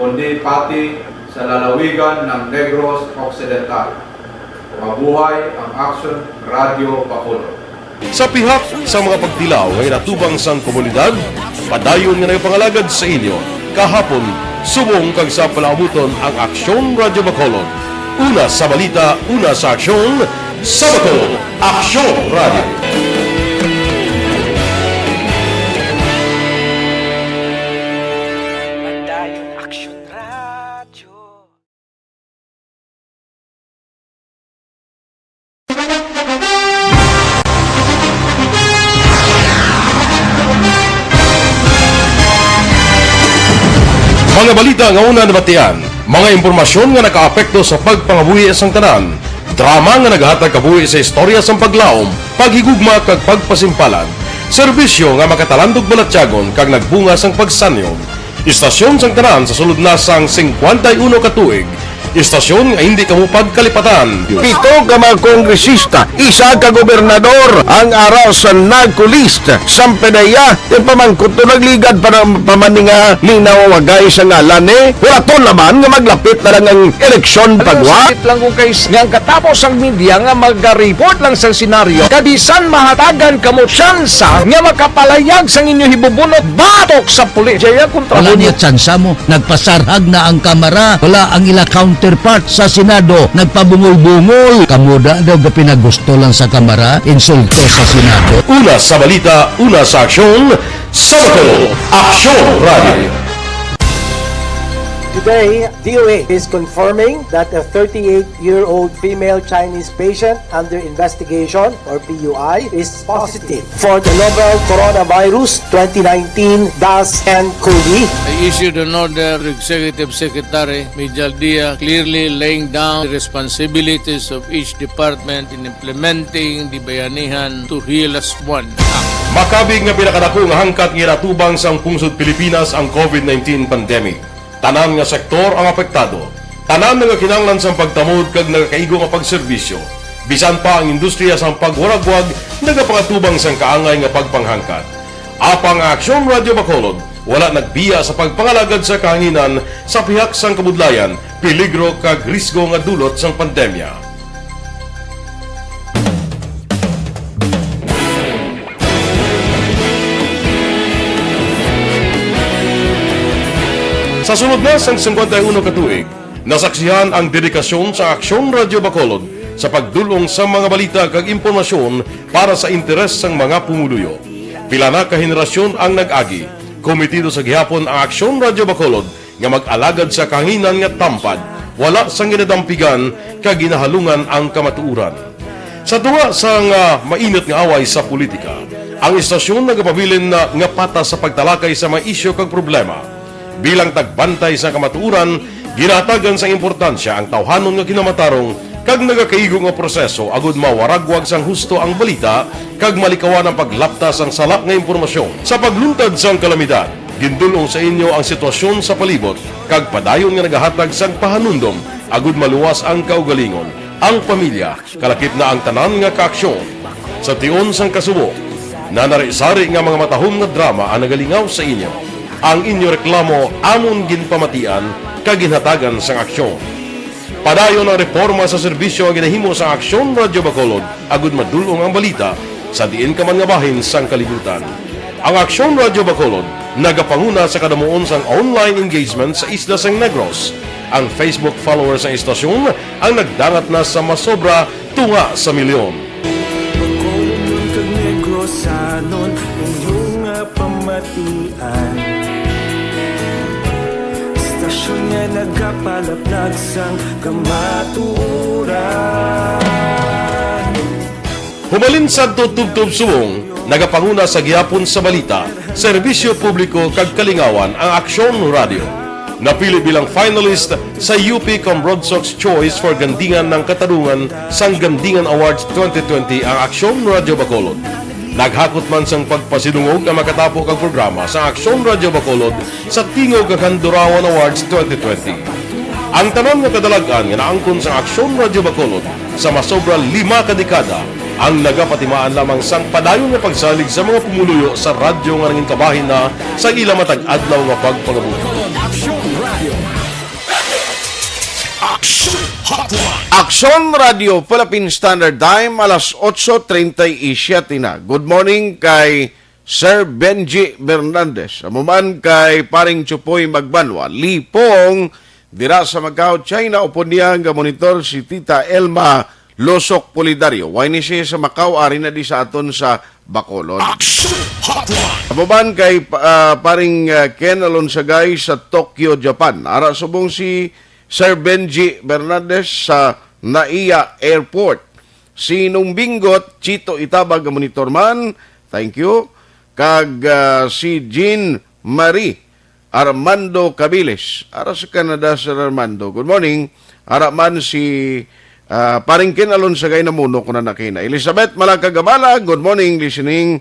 O: kundi pati sa lalawigan ng Negros Occidental. Mabuhay ang Aksyon Radio Bacolod.
A: Sa pihak sa mga pagtilaw ngay natubang sang komunidad, padayon nga nagpangalagad sa inyo. Kahapon, subong kag sa palaabuton ang Aksyon Radio Bacolod. Una sa balita, una sa aksyon, sa Bacolod, Aksyon Radio. Mga balita nga una nabatian, mga impormasyon nga nakaapekto sa pagpangabuhi sa tanan, Drama nga naghatag kabuhi sa istorya sang paglaom, paghigugma kag pagpasimpalan. Serbisyo nga makatalandog balatyagon kag nagbunga sang pagsanyon. Istasyon sang tanan sa sulod na sang 51 ka tuig. Istasyon nga hindi kamupag kalipatan.
C: Pito ka mga kongresista, isa ka gobernador, ang araw sa nagkulist, sampedaya, pamangkot to nagligad para pamaninga linaw wagay sa ngalan wala to naman nga maglapit na lang ang eleksyon pagwa.
H: Sakit lang kung guys, nga katapos ang media nga mag-report lang sa senaryo, kabisan mahatagan kamo tsansa nga makapalayag sa inyo hibubunot batok sa pulis. Jaya kontra
P: Wala niya tsansa mo, nagpasarhag na ang kamara, wala ang ila counterpart sa Senado, nagpabungol-bungol. Kamuda daw pinagusto lang sa kamara, insulto sa Senado.
A: Una sa balita, una sa aksyon, Sabado, Aksyon Radio.
K: Today, DOA is confirming that a 38-year-old female Chinese patient under investigation, or PUI, is positive for the novel coronavirus 2019-10-CoV.
F: I issued an order to Executive Secretary Mijal Dia clearly laying down the responsibilities of each department in implementing the Bayanihan to Heal as One Act.
A: Makabig nga pinakadako nga hangkat nga natubang sang pungsod Pilipinas ang COVID-19 pandemic. Tanan nga sektor ang apektado. Tanan nga kinahanglan sang pagtamod kag nagakaigo nga pagserbisyo. Bisan pa ang industriya sang pagwaragwag nagapangatubang sang kaangay nga pagpanghangkat. Apang Aksyon Radio Bacolod wala nagbiya sa pagpangalagad sa kahanginan sa pihak sang kabudlayan, peligro kag risgo nga dulot sang pandemya. Sa sunod na sang 51 katuig, nasaksihan ang dedikasyon sa Aksyon Radio Bacolod sa pagdulong sa mga balita kag impormasyon para sa interes sang mga pumuluyo. Pila na ka henerasyon ang nag-agi, komitido sa gihapon ang Aksyon Radio Bacolod nga mag-alagad sa kahanginan nga tampad, wala sang ginadampigan kag ginahalungan ang kamatuuran. Sa tunga sang mainit nga away sa politika, ang istasyon nagapabilin na nga patas sa pagtalakay sa mga isyu kag problema. Bilang tagbantay sa kamatuuran, ginatagan sa importansya ang tawhanon nga kinamatarong kag nagakaigo nga proseso agud mawaragwag sang husto ang balita kag malikawan ang paglaptas ang salak nga impormasyon. Sa pagluntad sang kalamidad, gindulong sa inyo ang sitwasyon sa palibot kag padayon nga nagahatag sang pahanundom agud maluwas ang kaugalingon, ang pamilya, kalakip na ang tanan nga kaaksyon. Sa tion sang kasubo, nanari-sari nga mga matahom nga drama ang nagalingaw sa inyo. Ang inyo reklamo amon ginpamatian kag ginhatagan sang aksyon. Padayon ang reforma sa serbisyo ang ginahimo sa Aksyon Radio Bacolod agud madulong ang balita sa diin ka man nga bahin sang kalibutan. Ang Aksyon Radio Bacolod nagapanguna sa kadamuon sang online engagement sa Isla Sang Negros. Ang Facebook followers sa istasyon ang nagdangat na sa masobra tunga sa milyon.
J: Bacolod kag Negros anon inyong pamatian. Istasyon nga nagapalaplag sang kamatuuran.
A: Humalin sa tutubtub suwong, nagapanguna sa gihapon sa balita, serbisyo publiko kag kalingawan ang Aksyon Radio. Napili bilang finalist sa UP Comrade Sox Choice for Gandingan ng Katarungan sang Gandingan Awards 2020 ang Aksyon Radio Bacolod. Naghakot man sang pagpasidungog ang makatapok ang programa sa Aksyon Radio Bacolod sa Tingog kag Handurawan Awards 2020. Ang tanan nga kadalagan nga naangkon sa Aksyon Radio Bacolod sa masobra 5 ka dekada ang nagapatimaan lamang sang padayon nga pagsalig sa mga pumuluyo sa radyo nga nangin kabahin na sa ila matag adlaw nga pagpangabuhi.
C: Aksyon Radio Philippine Standard Time alas 8:37 na. Good morning kay Sir Benji Bernandez. Amuman kay paring Chupoy Magbanwa. Lipong dira sa Macau, China. Upon niya nga monitor si Tita Elma Losok Polidario. Why ni siya sa Macau, ari na di sa aton sa Bacolod. Amuman kay paring Ken Alonsagay sa Tokyo, Japan. Ara subong si Sir Benji Bernandez sa Naiya Airport. Si Bingot, Chito Itabag monitor man. Thank you. Kag si Jean Marie Armando Cabiles. Ara sa Canada, Sir Armando. Good morning. Ara man si Paringkin alon sa gay namuno ko na nakina. Elizabeth Malakagamala, good morning, listening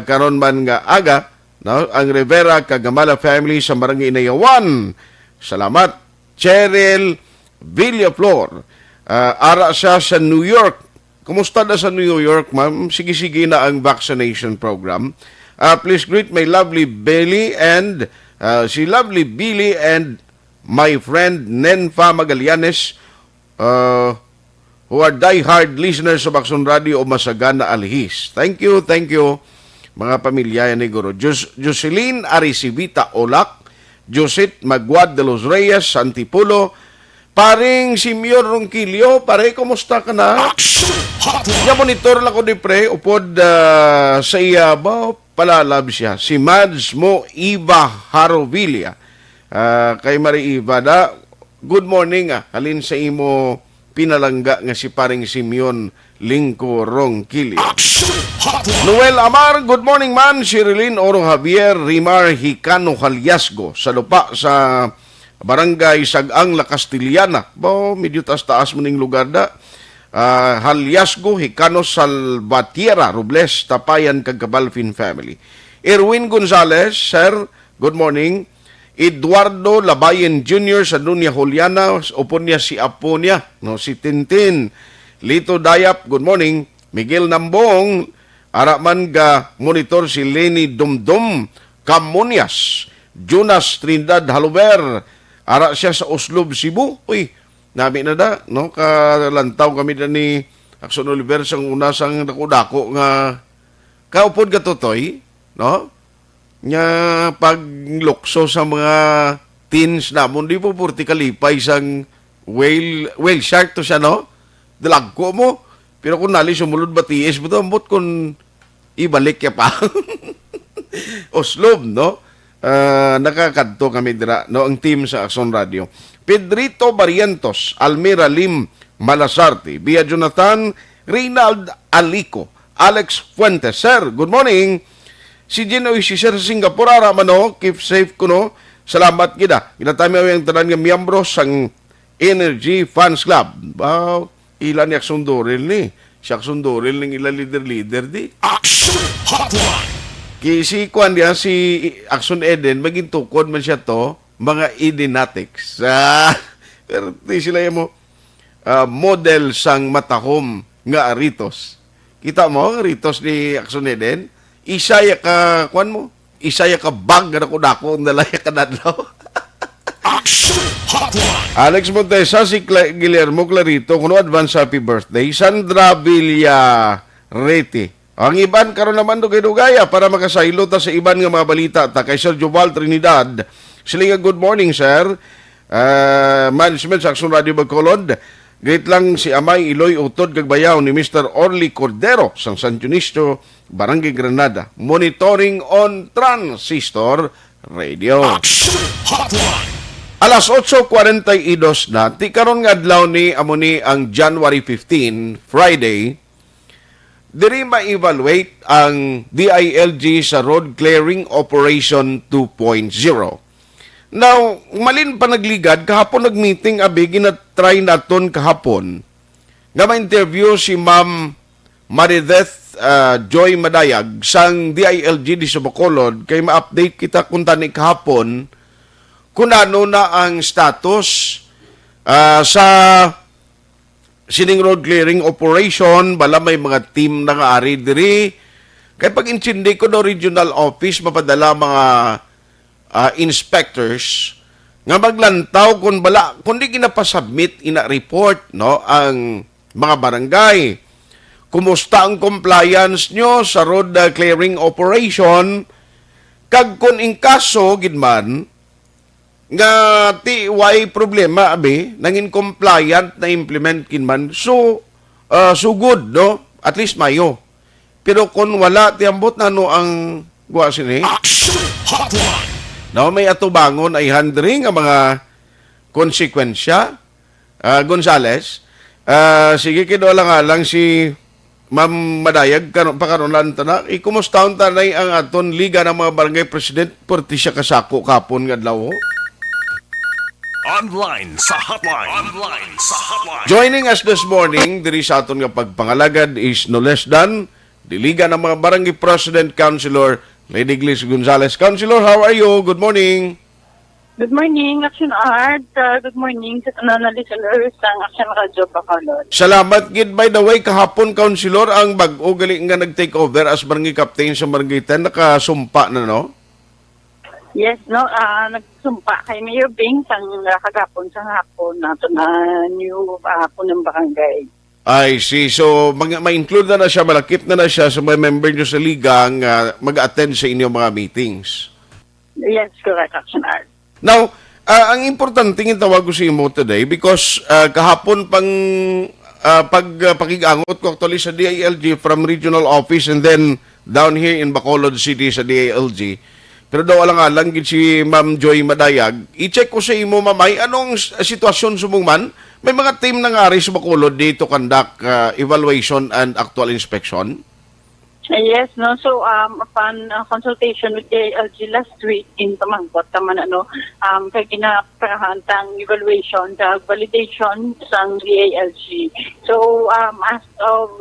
C: karon man nga aga, no? Ang Rivera Kagamala family sa Barangay Inayawan. Salamat. Cheryl Villaflor, ara siya sa New York. Kumusta na sa New York, ma'am? Sige-sige na ang vaccination program. Please greet my lovely Billy and si lovely Billy and my friend Nenfa Magallanes, who are die-hard listeners of Action Radio o Masagana Alhis. Thank you, mga pamilya ni Guro. Jocelyn Arisibita Olak, Joset Magwad de los Reyes, Santipulo, paring Simeon Ronquillo, pare, kumusta ka na? Ya monitor lang ko ni pre, upod sa iya ba, palalab siya. Si Mads Mo Iva Harovilla. Kay Marie Iva da, good morning halin sa imo pinalangga nga si paring Simeon Lingko Ronquillo. Noel Amar, good morning man. Sherilyn Oro Javier Rimar Hicano Haliasgo sa lupa sa Barangay Sagang La Castillana. Bo, medyo taas-taas mo ning lugar da. Haliasgo, Hicano Salvatierra, Robles, Tapayan, Kagabalfin family. Erwin Gonzalez, sir, good morning. Eduardo Labayen Jr. sa Dunya Juliana, upon niya si apo niya, no, si Tintin. Lito Dayap, good morning. Miguel Nambong, araman ga monitor si Lenny Dumdum Camunias. Jonas Trinidad Haluber, ara siya sa Oslob, Cebu. Uy, nabi na da, no? Kalantaw kami na ni Akson Oliver sang unasang nakudako nga kaupod ka totoy, no? Nga paglukso sa mga teens namon, di po purti kalipay sang whale shark to siya, no? Dalagko mo. Pero kung nali sumulod ba tiis mo to, ambot kung ibalik ya pa. Oslob, no? Nakakadto kami dira, no? Ang team sa Akson Radio. Pedrito Barrientos, Almira Lim Malasarte, Via Jonathan, Reynald Alico, Alex Fuentes. Sir, good morning. Si Ginoy si Sir Singapore, aramano, keep safe ko, no? Salamat kita. Kinatami ang tanan ng miyembro sang Energy Fans Club. Wow, ilan ni Akson Dorel ni. Si Akson Dorel ng ilan leader di. Action Hotline! Si Kwan niya, si Akson Eden, maging tukod man siya to, mga Edenatics. Pero di sila yung model sang matahom nga Ritos. Kita mo, Ritos ni Akson Eden, isaya ka, Kwan mo, isaya ka bag na dako ang nalaya ka nadlaw. Action Hotline! Alex Montesa, si Guillermo Clarito, kuno advance happy birthday. Sandra Villarete. Ang iban karon naman do kay Dugaya para makasaylo ta sa iban nga mga balita ta kay Sir Joval Trinidad. Sila good morning, sir. Management sa Action Radio Bacolod. Great lang si Amay Iloy Utod Gagbayaw ni Mr. Orly Cordero sang San Dionisio, Barangay Granada. Monitoring on Transistor Radio. Action Hotline! Alas 8:42 na, ti karon nga adlaw ni amoni ang January 15, Friday. Diri ma-evaluate ang DILG sa Road Clearing Operation 2.0. Now, malin pa nagligad, kahapon nag-meeting, abi, ginatry naton kahapon, nga ma-interview si Ma'am Marideth Joy Madayag sang DILG di sa Bacolod, kay ma-update kita kung tani kahapon, kung ano na ang status sa sining road clearing operation, bala may mga team na nga-ari diri. Kaya pag insindi ko do regional office, mapadala mga inspectors nga maglantaw kung bala, kundi ginapasubmit ina report, no, ang mga barangay. Kumusta ang compliance nyo sa road clearing operation? Kag kung in kaso, gidman, nga way problema, abi, nangin compliant na implement kinman, so good, no? At least mayo. Pero kung wala, tiambot na no ang guwasin eh. Action Hotline! No, may atubangon ay handring ang mga konsekwensya. Gonzales, sige kido lang si Ma'am Madayag, pakaroon lang ta na, ikumustaon tanay ang aton Liga ng mga Barangay President, porti siya kasako kapon nga adlaw.
D: Online sa hotline.
C: Joining us this morning, diri sa aton nga pagpangalagad is no less than Diliga ng mga Barangay President Councilor, Lady Glis Gonzales. Councilor, how are you? Good morning.
Q: Good morning, Action Art. Good morning sa tanan na listeners ng Action Radio Bacolod.
C: Salamat, gid. By the way, kahapon, Councilor, ang bag-o gali nga nag-take over as Barangay Captain sa Barangay 10, nakasumpa na, no?
Q: Yes, no, nagsumpa kay Mayor Bing sang kagapon sa hapon nato na new hapon ng barangay.
C: I see. So, ma-include na siya, malakip na siya sa mga member nyo sa liga mag-attend sa inyong mga meetings.
Q: Yes, correct, Action Art.
C: Now, ang importante ng tawag ko sa imo today because kahapon pakigangot ko actually sa DILG from regional office and then down here in Bacolod City sa DILG. Pero daw alang-alang gid si Ma'am Joy Madayag. I-check ko sa imo, mamay, anong sitwasyon sumungman? May mga team na nga rin sa Bacolod dito conduct evaluation and actual inspection?
Q: Yes, no. So upon consultation with the LG last week in Pamangkot naman kay ginaprahan tang evaluation the validation sang DILG. So as of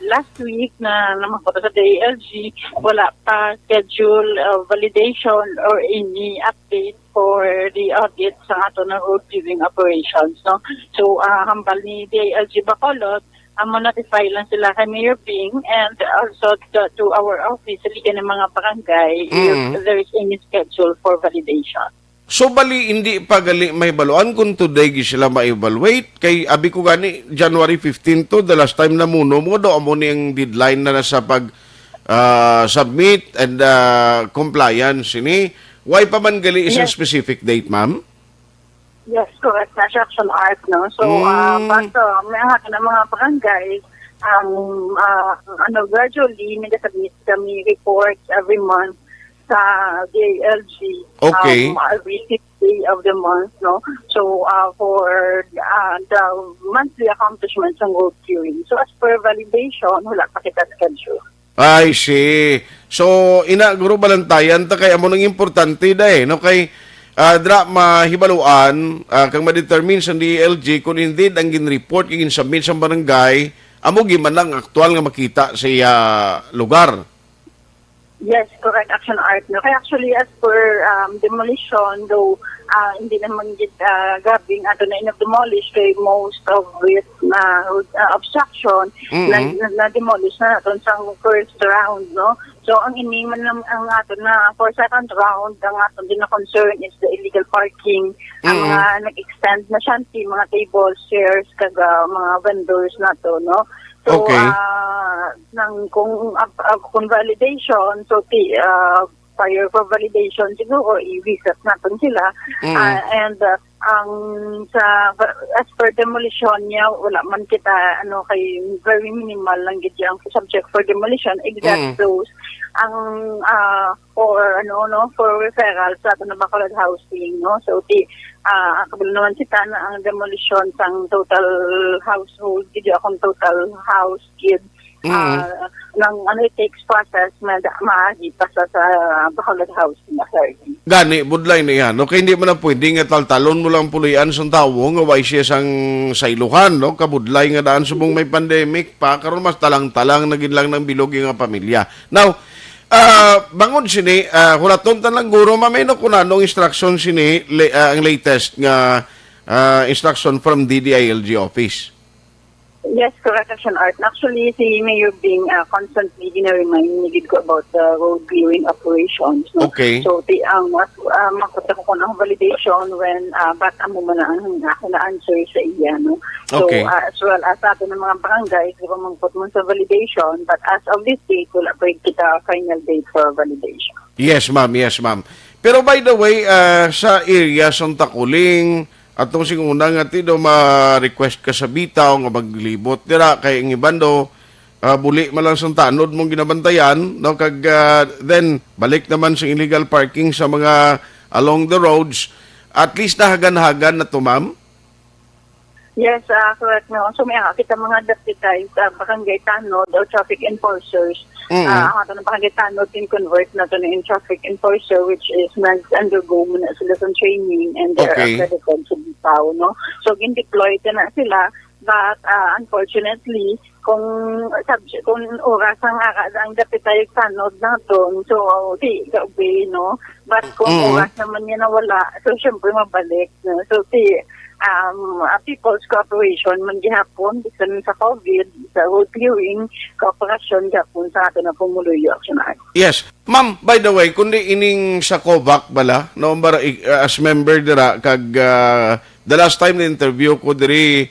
Q: last week na naman ko sa DILG, wala pa schedule validation or any update for the audit sa ato na road viewing operations, no. So hambal ni DILG Bacolod, notify lang sila kay Mayor Bing and also to our office, liga ng mga barangay, if there is any schedule for validation.
C: So, bali, hindi pa gali may baluan kung today sila ma-evaluate. Kay abi ko gani, January 15 to, the last time na muno mo, do amo niyang deadline na sa pag-submit and compliance. Why pa man gali isang specific date, ma'am?
Q: Yes, correct. Nasa Action Art, no? So, but may haka ng mga barangay, gradually, nag-submit kami reports every month sa DILG.
C: Okay.
Q: Every 6th day of the month, no? So, for the monthly accomplishments ng road queuing. So, as per validation, wala pa kita schedule.
C: I see. So, guro balantayan, ta kaya mo nang importante no? Kay, dra mahibaluan kang ma-determine sa DILG kung indeed ang gin-report yung submit sa barangay amo giman lang aktual nga makita sa lugar.
Q: Yes, correct, Action Art. No? Kaya actually as per demolition, though hindi naman gabing ato na ina-demolish kay most of it na obstruction na demolish na natin sa first round, no? So ang iniman ang ato na for second round, ang ato din na concern is the illegal parking. Ang mga nag-extend na shanty, mga tables, chairs, kaga mga vendors na to, no? So, kung validation, so prior for validation siguro, i-visit natin sila. And as per demolition niya, wala man kita, kay very minimal lang gid ang subject for demolition, exact those for referral sa ato na Bacolod Housing, no? So, kabalo naman kita na ang demolition sang total household, gid akong total house kid. It takes process maaagi pa sa Bacolod Housing Authority.
C: Gani, budlay na yan. Okay, hindi mo na pwede nga taltalon mo lang pulian sa tao nga way siya sang sailuhan, no? Kabudlay nga daan subong may pandemic pa, karon mas talang-talang naging lang ng bilog nga pamilya. Now, bangon sini, hulaton lang guro, mameno kung anong instruction sini, ang latest nga instruction from DDILG office.
Q: Yes, correct, Action Art. Actually, si Mayor Bing constantly remind me ko about the road clearing operations. No?
C: Okay.
Q: So, makuta ko ng validation when bata mo man ang na-answer sa iya. No? So,
C: Okay.
Q: As well as ato ng mga barangay, di ba mangkot mo sa validation, but as of this date, wala pa kita final date for validation.
C: Yes, ma'am. Yes, ma'am. Pero by the way, sa area sa Takuling, atong singuna nga tido ma-request ka sa bitaw nga maglibot dira kay ang ibando buli malang sa tanod mong ginabantayan, no? Kag then balik naman sa illegal parking sa mga along the roads, at least nahagan-hagan na to, ma'am.
Q: Yes, correct. No? So may kita mga deputized barangay tanod o traffic enforcers Ang ato ng pangagitanod in convert na to in traffic enforcer, which is nag-undergo muna sila sa training and they're accredited to be tao, no? So, gin-deploy na sila, but unfortunately, kung oras ang dapat tayo tanod na doon, so di ka-obey, no? But kung oras naman niya nawala, so syempre mabalik, no? So people's cooperation man gihapon bisan sa COVID, sa road clearing, cooperation gihapon sa ato na pumuluyo action act.
C: Yes. Ma'am, by the way, kundi ining sa COVAC bala, no, as member dira, kag the last time na interview ko diri,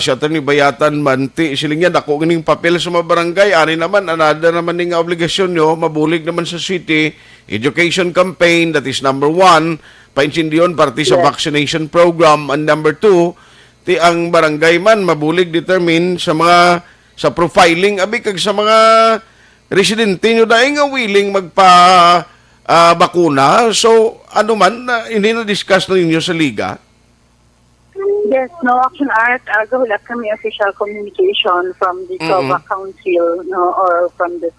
C: si Atty. Bayatan Manti, siling yan, ako ganing papel sa mga barangay, ani naman, anada naman ning obligasyon nyo, mabulig naman sa city, education campaign, that is number 1, painsindiyon, party sa vaccination program, and number 2, ti ang barangay man, mabulig determine sa mga, sa profiling, abi kag sa mga residente nyo dahil nga willing bakuna, so ano man, hindi na-discuss na ninyo sa liga?
Q: Yes, no, Action Art, gahulat kami official communication from the COVAC Council, no, or from the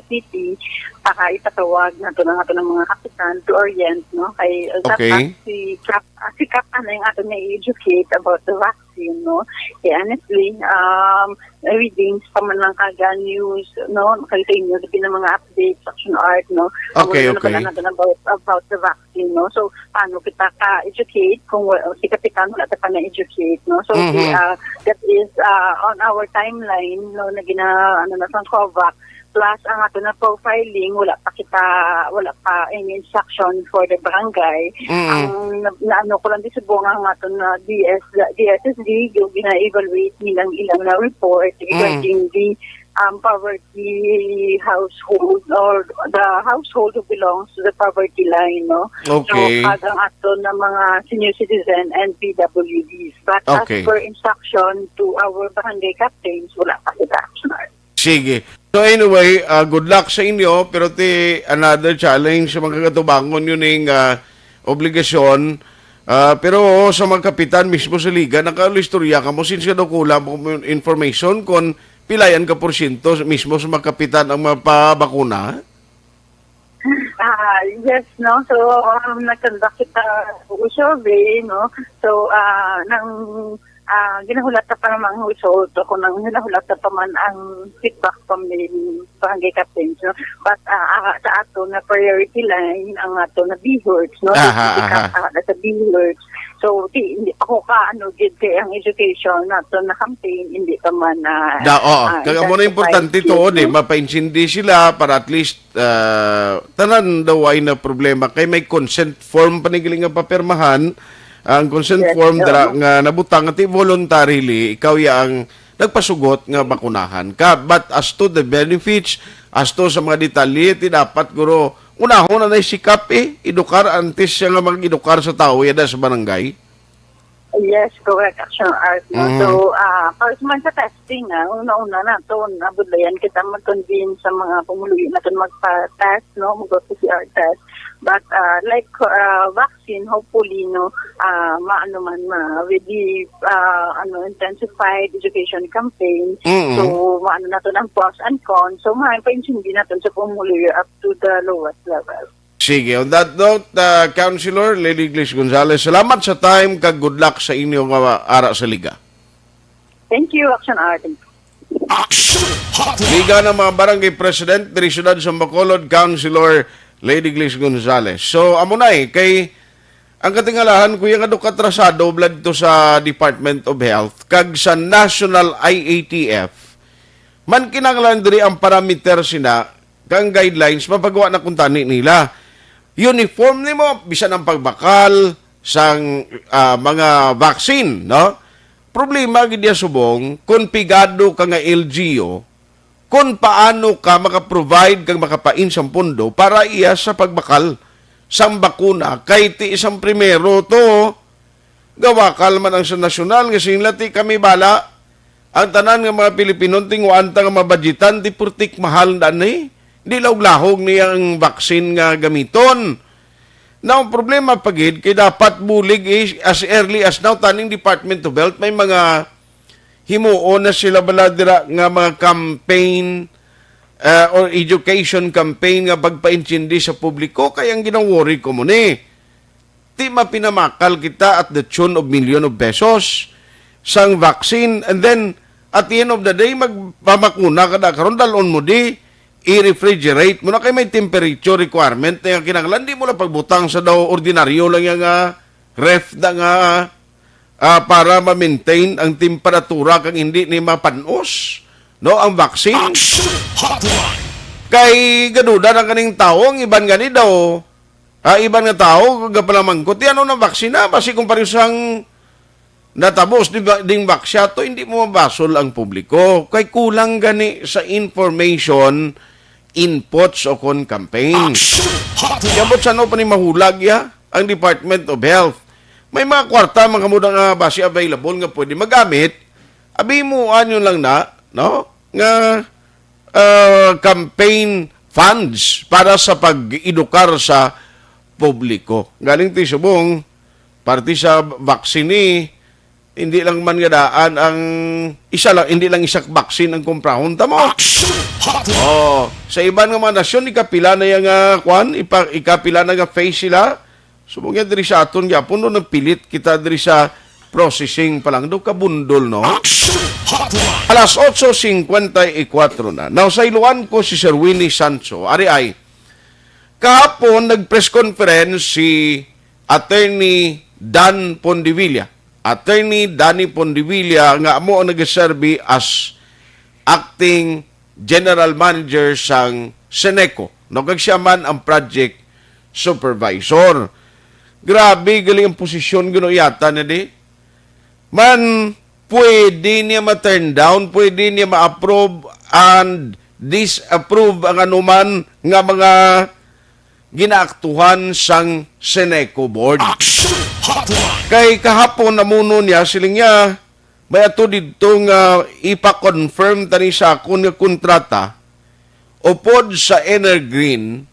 Q: city, para ipatawag na ito ng mga kapitan to orient, no, kay dapat si Cap yung ato na i-educate about the vaccine, no. Kaya honestly, readings pa man lang kaga news, no, makalita inyo, sabi ng mga updates, Action Art, no, about the vaccine, no. So, paano kita ka-educate kung si kapitan wala pa na-educate, no. So, that is on our timeline, no, na sa COVAC. Plus, ang ato na profiling, wala pa any instruction for the barangay. Ang naano ko lang disubong ang ato na DSSD, yung gina-evaluate nilang ilang na report regarding the poverty household or the household who belongs to the poverty line, no?
C: Okay.
Q: So, ang ato na mga senior citizen and PWDs. But as per instruction to our barangay captains, wala pa sila action.
C: Sige. So anyway, good luck sa inyo, pero another challenge sa mga katubangon yun yung obligasyon. Pero sa mga kapitan mismo sa liga, nakalistorya ka mo, since ka daw kulang information kung pilayan ka porsyento mismo sa mga kapitan ang mapabakuna?
Q: Yes, no. So, nag-conduct kita survey, no. So, ginahulata pa naman ang result ako nang ginahulata pa man ang feedback from the barangay captains, no? But sa ato na priority line ang ato na BHERTS, no? Sa BHERTS. So, hindi ako kay ang education nato na campaign, hindi pa man
C: kaya mo na importante to, mapainsindi sila para at least tanan daw ay na problema kay may consent form panigiling nga papirmahan. Ang consent form nga nabutang at voluntarily, ikaw ang nagpasugot nga bakunahan ka. But as to the benefits, as to sa mga detalye, dapat guro, unahon na naisikap idukar antes siya nga mag-idukar sa tao yada sa barangay.
Q: Yes, correct, Action Art. No? So, first man sa testing, una-una na ito, nabudlayan kita mag-convene sa mga pumuluyo na ito magpa-test, no? Mag-PCR test. But like vaccine, hopefully, no, with the intensified education campaign, so na ito ng pros and cons, so pa-insindi na ito sa pumuluyo up to the lowest level.
C: Sige, on that note, Councilor Lady Glish Gonzales, salamat sa time, kag good luck sa inyong ara sa liga.
Q: Thank you, Action Art.
C: Liga ng mga barangay president, dari Syudad sa Bacolod, Councilor Lady Glish Gonzales. So, amo na kay ang katingalahan, kuya nga katrasado, blood to sa Department of Health, kag sa National IATF, man kinanglan diri ang parameter sina, kang guidelines, mapagawa na kung tani nila. Uniform ni mo, bisan ang pagbakal sang mga vaccine, no? Problema gidya subong, kung pigado ka nga LGO, kung paano ka makaprovide kang makapain sa pondo para iya sa pagbakal sang bakuna, kay ti isang primero to, gawakal man ang sa nasyonal, kasi lati kami bala, ang tanan ng mga Pilipino, tinguan ta nga mabadjitan, ti purtik mahal na di lahog niya ang vaccine nga gamiton. Now, problema pagid, kay dapat bulig as early as now, taning Department of Health, may mga himuon na sila baladira nga mga campaign or education campaign nga pagpaintindi sa publiko, kaya ang ginawori ko mo ni. Di mapinamakal kita at the tune of million of pesos sang vaccine, and then at the end of the day, magpamakuna ka na karon dalon mo di, i-refrigerate mo na kay may temperature requirement na yung kinanglan, di mo lang pagbutang sa daw ordinaryo lang yung ref na nga para ma-maintain ang temperatura kang hindi ni mapanos, no, ang vaccine. Kay gaduda ng kaning tao, ang iban gani daw, iban nga tao, kagapalamang ko, ano na vaksina, basi kung parisang natabos ding vaksya to, hindi mo mabasol ang publiko. Kay kulang gani sa information, inputs o kon campaign. Yabot sa pa ni mahulag ya, ang Department of Health. May mga kwarta, mga kamudang basi available nga pwede magamit. Abi mo anyo lang na, no? Nga campaign funds para sa pag-edukar sa publiko. Galing ti subong, parte sa vaksini, hindi lang man gadaan ang isa lang, hindi lang isak vaccine ang kumprahon tamo. Sa iban nga mga nasyon, ikapila na yung ikapila na nga face sila. Subong yan diri sa aton gyapon no, nagpilit kita diri sa processing pa lang daw kabundol, no? Alas 8:54 na. Now, sa iluan ko si Sir Willie Sancho. Ari ay, kahapon nag-press conference si Attorney Dan Pondevilla. Attorney Danny Pondevilla nga mo ang nag-serve as acting general manager sang Seneco. Nagkag siya man ang project supervisor. Grabe, galing ang posisyon gino yata na di. Man, pwede niya ma-turn down, pwede niya ma-approve and disapprove ang anuman nga mga ginaaktuhan sang Seneco board. Kay kahapon namuno niya, siling niya, may ato dito nga ipa-confirm tani sa akong nga kontrata upod sa Energreen.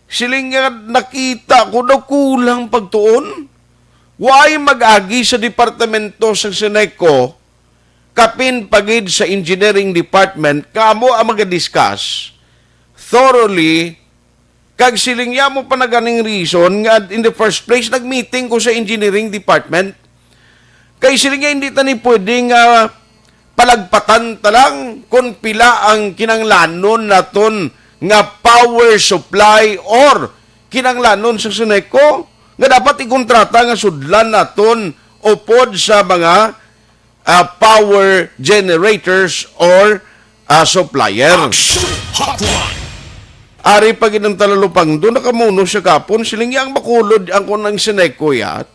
C: Siling nga nakita ko daw kulang pagtuon. Why mag-agi sa departamento sa Seneco, kapin pagid sa engineering department, kamo ang mag-discuss thoroughly, kag siling ya mo pa na ganing reason nga in the first place, nag-meeting ko sa engineering department. Kay siling nga hindi tani pwedeng palagpatan talang kung pila ang kinanglanon naton nga power supply or kinanglanon sa Seneco nga dapat ikontrata nga sudlan naton upod sa mga power generators or supplier. Ari pag inang talalupang doon nakamuno siya kapon siling yang makulod ang kunang Seneco yat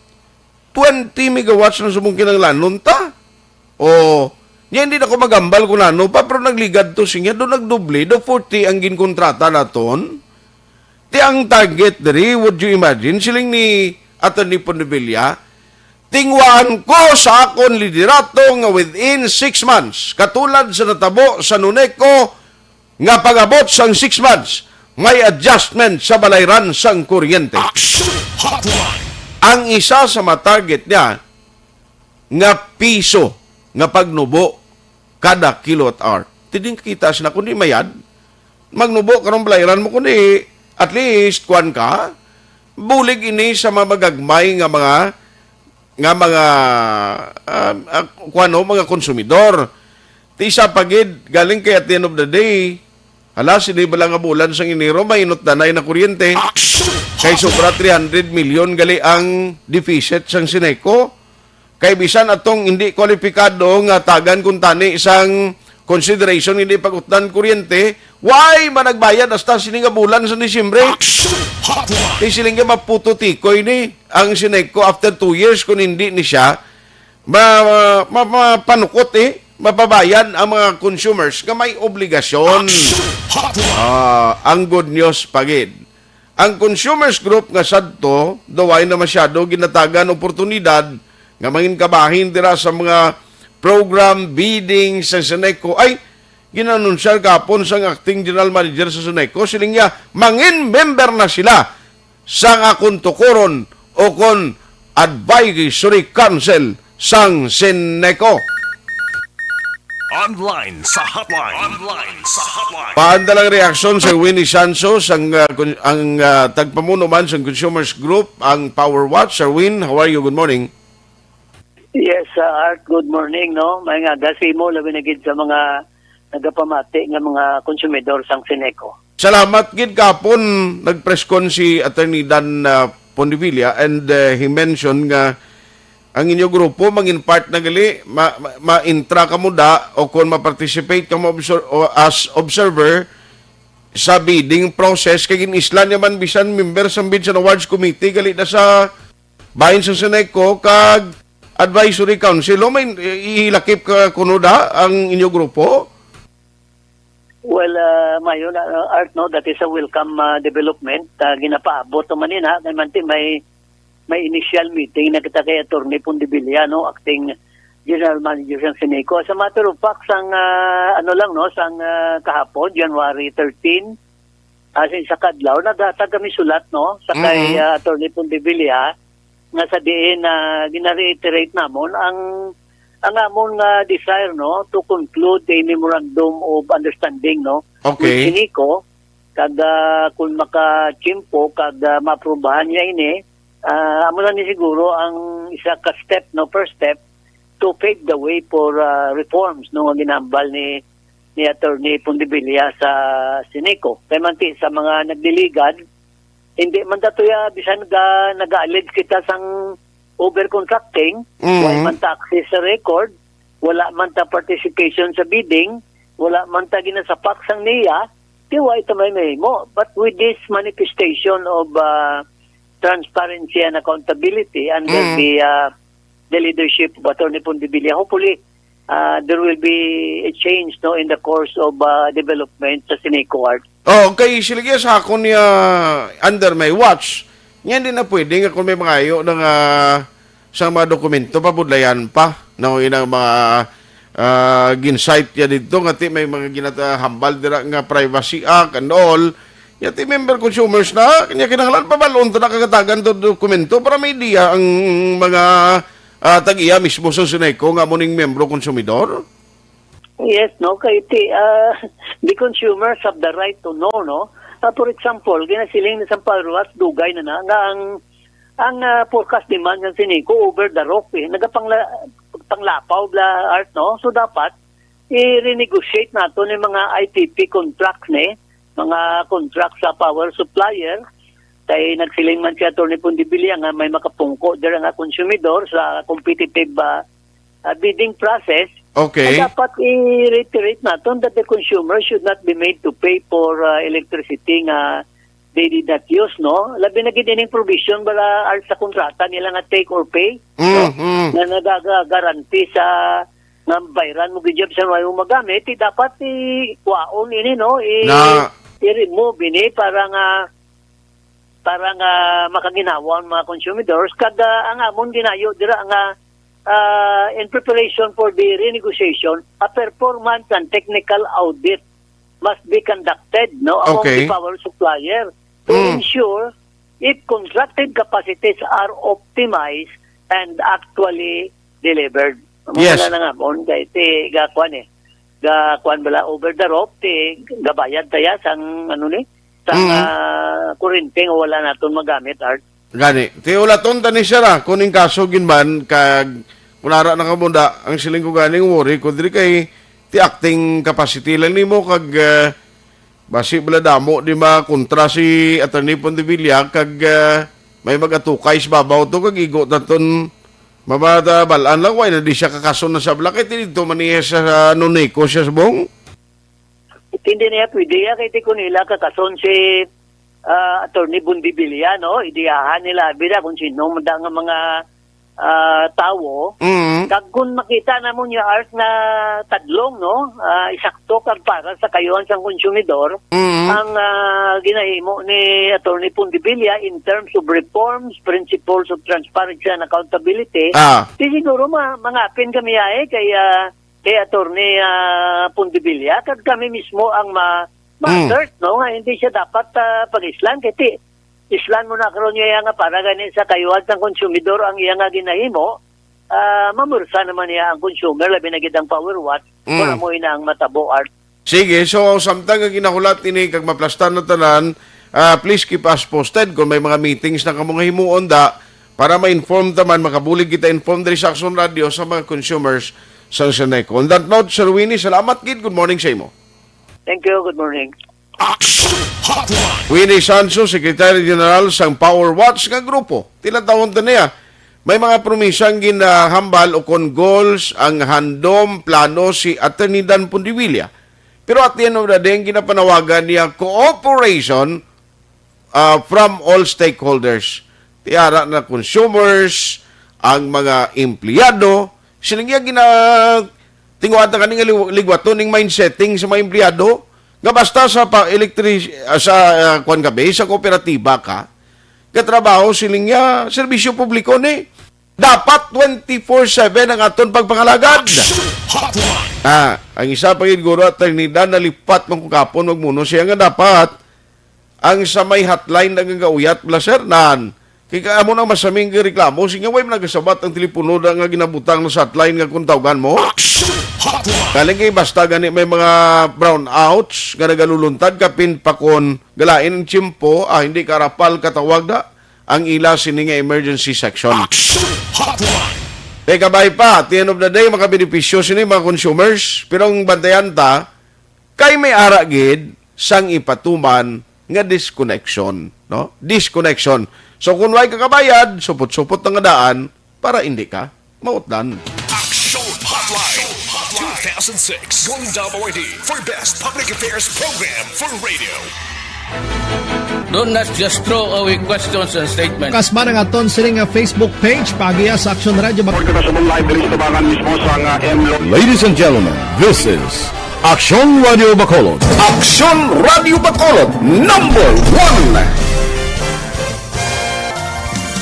C: 20 megawatts na sumong kinanglanon ta. Niya hindi na ko magambal kung ano pa, pero nagligad to siya, doon nagdoble, do 40 ang ginkontrata naton. Ti ang target dari, would you imagine, siling ni Atty. Pondevilla, tingwaan ko sa akon liderato nga within 6 months, katulad sa natabo sa Nuneco, nga pag-abot sang 6 months, may adjustment sa balayran sang kuryente. Ang isa sa matarget niya, nga piso, nga pagnubo, kada kilowatt hour. Tiding kita sila, kundi mayad, magnubo karong balayran mo, kundi at least, kuwan ka, bulig ini sa mamagagmay nga mga konsumidor. Tisa pagid, galing kay at the end of the day, sili ba lang nga bulan sang Enero, mainot danay na kuryente. Kay sobra 300 million gali ang deficit sang Seneco. Kay bisan atong hindi kwalipikado nga tagan kung tani isang consideration hindi pag-utdan kuryente, why managbayad hasta sininga bulan sa Disyembre? Kay silinga mapututikoy ni ang Seneco after 2 years kung hindi ni siya mapanukot mapabayan ang mga consumers nga may obligasyon. Ang good news pagid. Ang consumers group nga sadto, daway na masyado ginatagan oportunidad nga mangin kabahin dira sa mga program bidding sa Seneco ay ginanunsyar kapon sang acting general manager sa Seneco siling niya mangin member na sila sang akong tukuron o kon advisory council sang Seneco.
D: Online sa hotline. Online sa hotline.
C: Paanda lang reaksyon sa Winnie Santos, ang tagpamuno man sa Consumers Group, ang Power Watch. Sir Win, how are you? Good morning.
R: Yes, Art, good morning, no? May nga gasimo labi na gid sa mga nagapamati nga mga konsumidor sang Sineco.
C: Salamat gid kapon nag-press con si Attorney Dan Pondevilla and he mentioned nga ang inyo grupo mangin part na gali ma-intra ka mo da o kung ma-participate ka mo as observer sa bidding process kay ginislan naman bisan member sa Bids and Awards Committee gali na sa bahin sa Sineco kag Advisory Council. O may ilakip ka kuno da ang inyo grupo?
R: Well, mayon, Art, no, that is a welcome development. Ginapaabot naman yun, ha? May initial meeting na kita kay Atty. Pondevilla, no, acting General Manager ng Sineco. As a matter of fact, sang kahapon, January 13, sa kadlaw, naghatag kami sulat, no, sa kay Atty. Pondevilla, nga sa diin na gina-reiterate namon ang amon nga desire, no, to conclude a memorandum of understanding, no, with Sineco kag kung makachimpo kag maaprubahan niya ini amo na ni siguro ang isa ka step, no, first step to pave the way for reforms, no, nga ginambal ni Atty. Pondevilla sa Sineco. Kaya man sa mga nagdiligad hindi man datoya bisan nag-allege kita sang overcontracting, wala man ta access sa record, wala man ta participation sa bidding, wala man ta ginasapak sang niya, tiwa ito may mo. But with this manifestation of transparency and accountability under the leadership of Atty. Pondevilla, hopefully there will be a change, no, in the course of development sa Sineco, Art.
C: Oh, kay siligya sa ako niya under my watch. Yan din na pwede nga kung may mga ayo ng sa mga dokumento pabudlayan pa no inang mga ginsight ya dito nga may mga ginatahambal dira nga Privacy Act and all. Yati member consumers na kanya kinahanglan pa balon to nakagatagan to dokumento para may idea ang mga tag-iya mismo sa Sineco nga muning membro konsumidor.
R: Yes, no, kay the consumers have the right to know, no. For example, ginasiling na sa Palruas, dugay na nga ang forecast demand ng Sineco over the rock, nagapanglapaw bla, Art, no. So dapat i-renegotiate nato ng mga ITP contracts mga contracts sa power supplier. Tay nagsiling man si Atty. Pondevilla nga may makapungko dira nga konsumidor sa competitive bidding process.
C: Okay.
R: Dapat i-reiterate natin that the consumer should not be made to pay for electricity nga they did not use, no? Labi na gining provision bala sa kontrata nila nga take or pay, no? Na nagagaranti sa nga bayran mo gid sa may magamit, dapat i-kuaon ini, no? I-remove ini para nga makaginawa ang mga consumidors kada ang amon ginayo dira nga in preparation for the renegotiation, a performance and technical audit must be conducted, no, among the power supplier to ensure if contracted capacities are optimized and actually delivered.
C: Yes.
R: Mga nga on kay gakuan bala over the rope gabayad taya sang kuryente nga wala naton magamit, Art.
C: Gani. Ti ulaton tani siya kuning kaso ginman kag kunara na kamunda ang siling ko ganing worry ko diri kay ti acting capacity lang nimo kag basi bala damo di ma kontra si Atty. Pondevilla kag may magatukay sa babaw to kag igo taton mabata balaan lang way na di siya kakaso na sa blakit dito maniya sa Sineco siya subong.
R: Hindi niya pwede kay ti kunila kakason si Atty. Pondevilla, no, idiyahan nila bida kung sino nga mga tao. Kag kung makita na mo niya, Art, na tadlong, no, isakto kag para sa kayuhan sang konsumidor ang ginahimo ni Atty. Pondevilla in terms of reforms, principles of transparency and accountability. Siguro mangapin kami kay Atty. Pondevilla kag kami mismo ang ma-assert, no, nga hindi siya dapat pag-islan kasi islan mo na karon niya nga para ganin sa kayuhan ng konsumidor ang iya nga ginahimo mamursa naman niya ang consumer, labi na gid ang power watt, kung mo ina ang matabo art.
C: Sige, so samtang nga ginahulat ini kag maplastan na tanan, please keep us posted kung may mga meetings na kamong himuon da para ma-inform taman, makabulig kita inform diri sa Action Radio sa mga consumers sa Seneco. On that note, Sir Winnie, salamat gid. Good morning sa imo.
R: Thank you, good morning.
C: Winnie Sanso, Secretary General sang Power Watch nga grupo. Tila taon ta niya. May mga promisang ginahambal o kon goals ang handom plano si Atty. Dan Pundivilla. Pero at the end of the day, ginapanawagan niya cooperation from all stakeholders. Tiara na consumers, ang mga empleyado, silang tingwad na kaning ligwato ning mindsetting sa mga empleyado nga basta sa sa kooperatiba ka katrabaho siling serbisyo publiko ni dapat 24/7 ang aton pagpangalagad. Ang isa pa gid guro at nida nalipat man kung kapon magmuno siya nga dapat ang sa may hotline na gauyat blasernan. Kaya amo nang masaming reklamo, siya way nagasabat ang telepono nga ginabutang sa hotline nga kung tawagan mo. Kaling basta gani may mga brownouts nga nagaluluntad kapin pakon galain ang tiyempo, hindi karapal katawag da ang ila sini nga emergency section. Teka bay pa, at the end of the day, makabenepisyo sini mga consumers, pero ang bantayan ta, kay may aragid sang ipatuman nga disconnection. No? Disconnection. So kung may kakabayad, supot-supot ng daan para hindi ka mautdan.
D: Action Hotline 2006 Going WID for Best Public Affairs Program for Radio.
F: Do not just throw away questions and statements.
G: Kasma ng aton siling nga Facebook page, pagiya sa Action Radio.
A: Ladies and gentlemen, this is Action Radio Bacolod.
C: Action Radio Bacolod, number 1.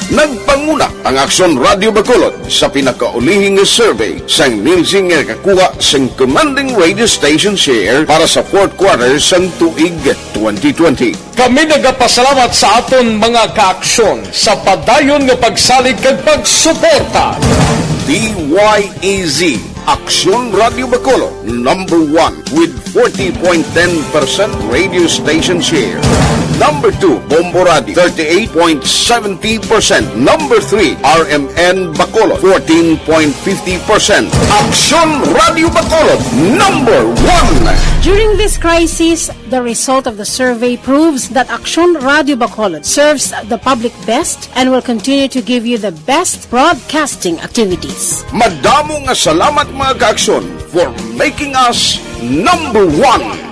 C: Nagpanguna ang Action Radio Bacolod sa pinakaulihing survey sang Nielsen nga kakuha sang commanding radio station share para sa fourth quarter sang tuig 2020.
H: Kami nagapasalamat sa aton mga kaaksyon sa padayon nga pagsalig kag pagsuporta.
C: DYEZ Action Radio Bacolod, number 1 with 40.10% radio station share. Number 2, Bombo Radio, 38.70%. Number 3, RMN Bacolod, 14.50%. Action Radio Bacolod, number 1.
I: During this crisis, the result of the survey proves that Action Radio Bacolod serves the public best and will continue to give you the best broadcasting activities.
C: Madamo nga salamat mga kaaksyon for making us number 1.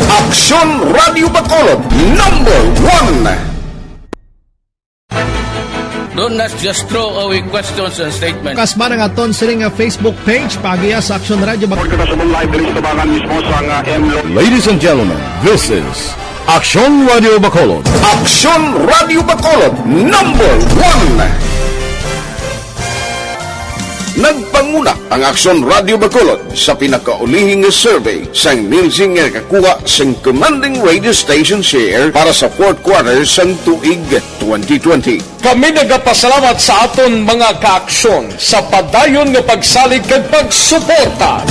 C: Action Radio Bacolod, number 1.
F: Do not just throw away questions and statements.
G: Kasma ng aton siling nga Facebook page, pagiya sa Action Radio.
A: Ladies and gentlemen, this is Action Radio Bacolod.
C: Action Radio Bacolod, number 1. Nagpanguna ang Action Radio Bacolod sa pinakaulihing survey sang Nielsen nga kakuha sang commanding radio station share para sa fourth quarter sang tuig 2020.
H: Kami nagapasalamat sa aton mga kaaksyon sa padayon nga pagsalig kag pagsuporta.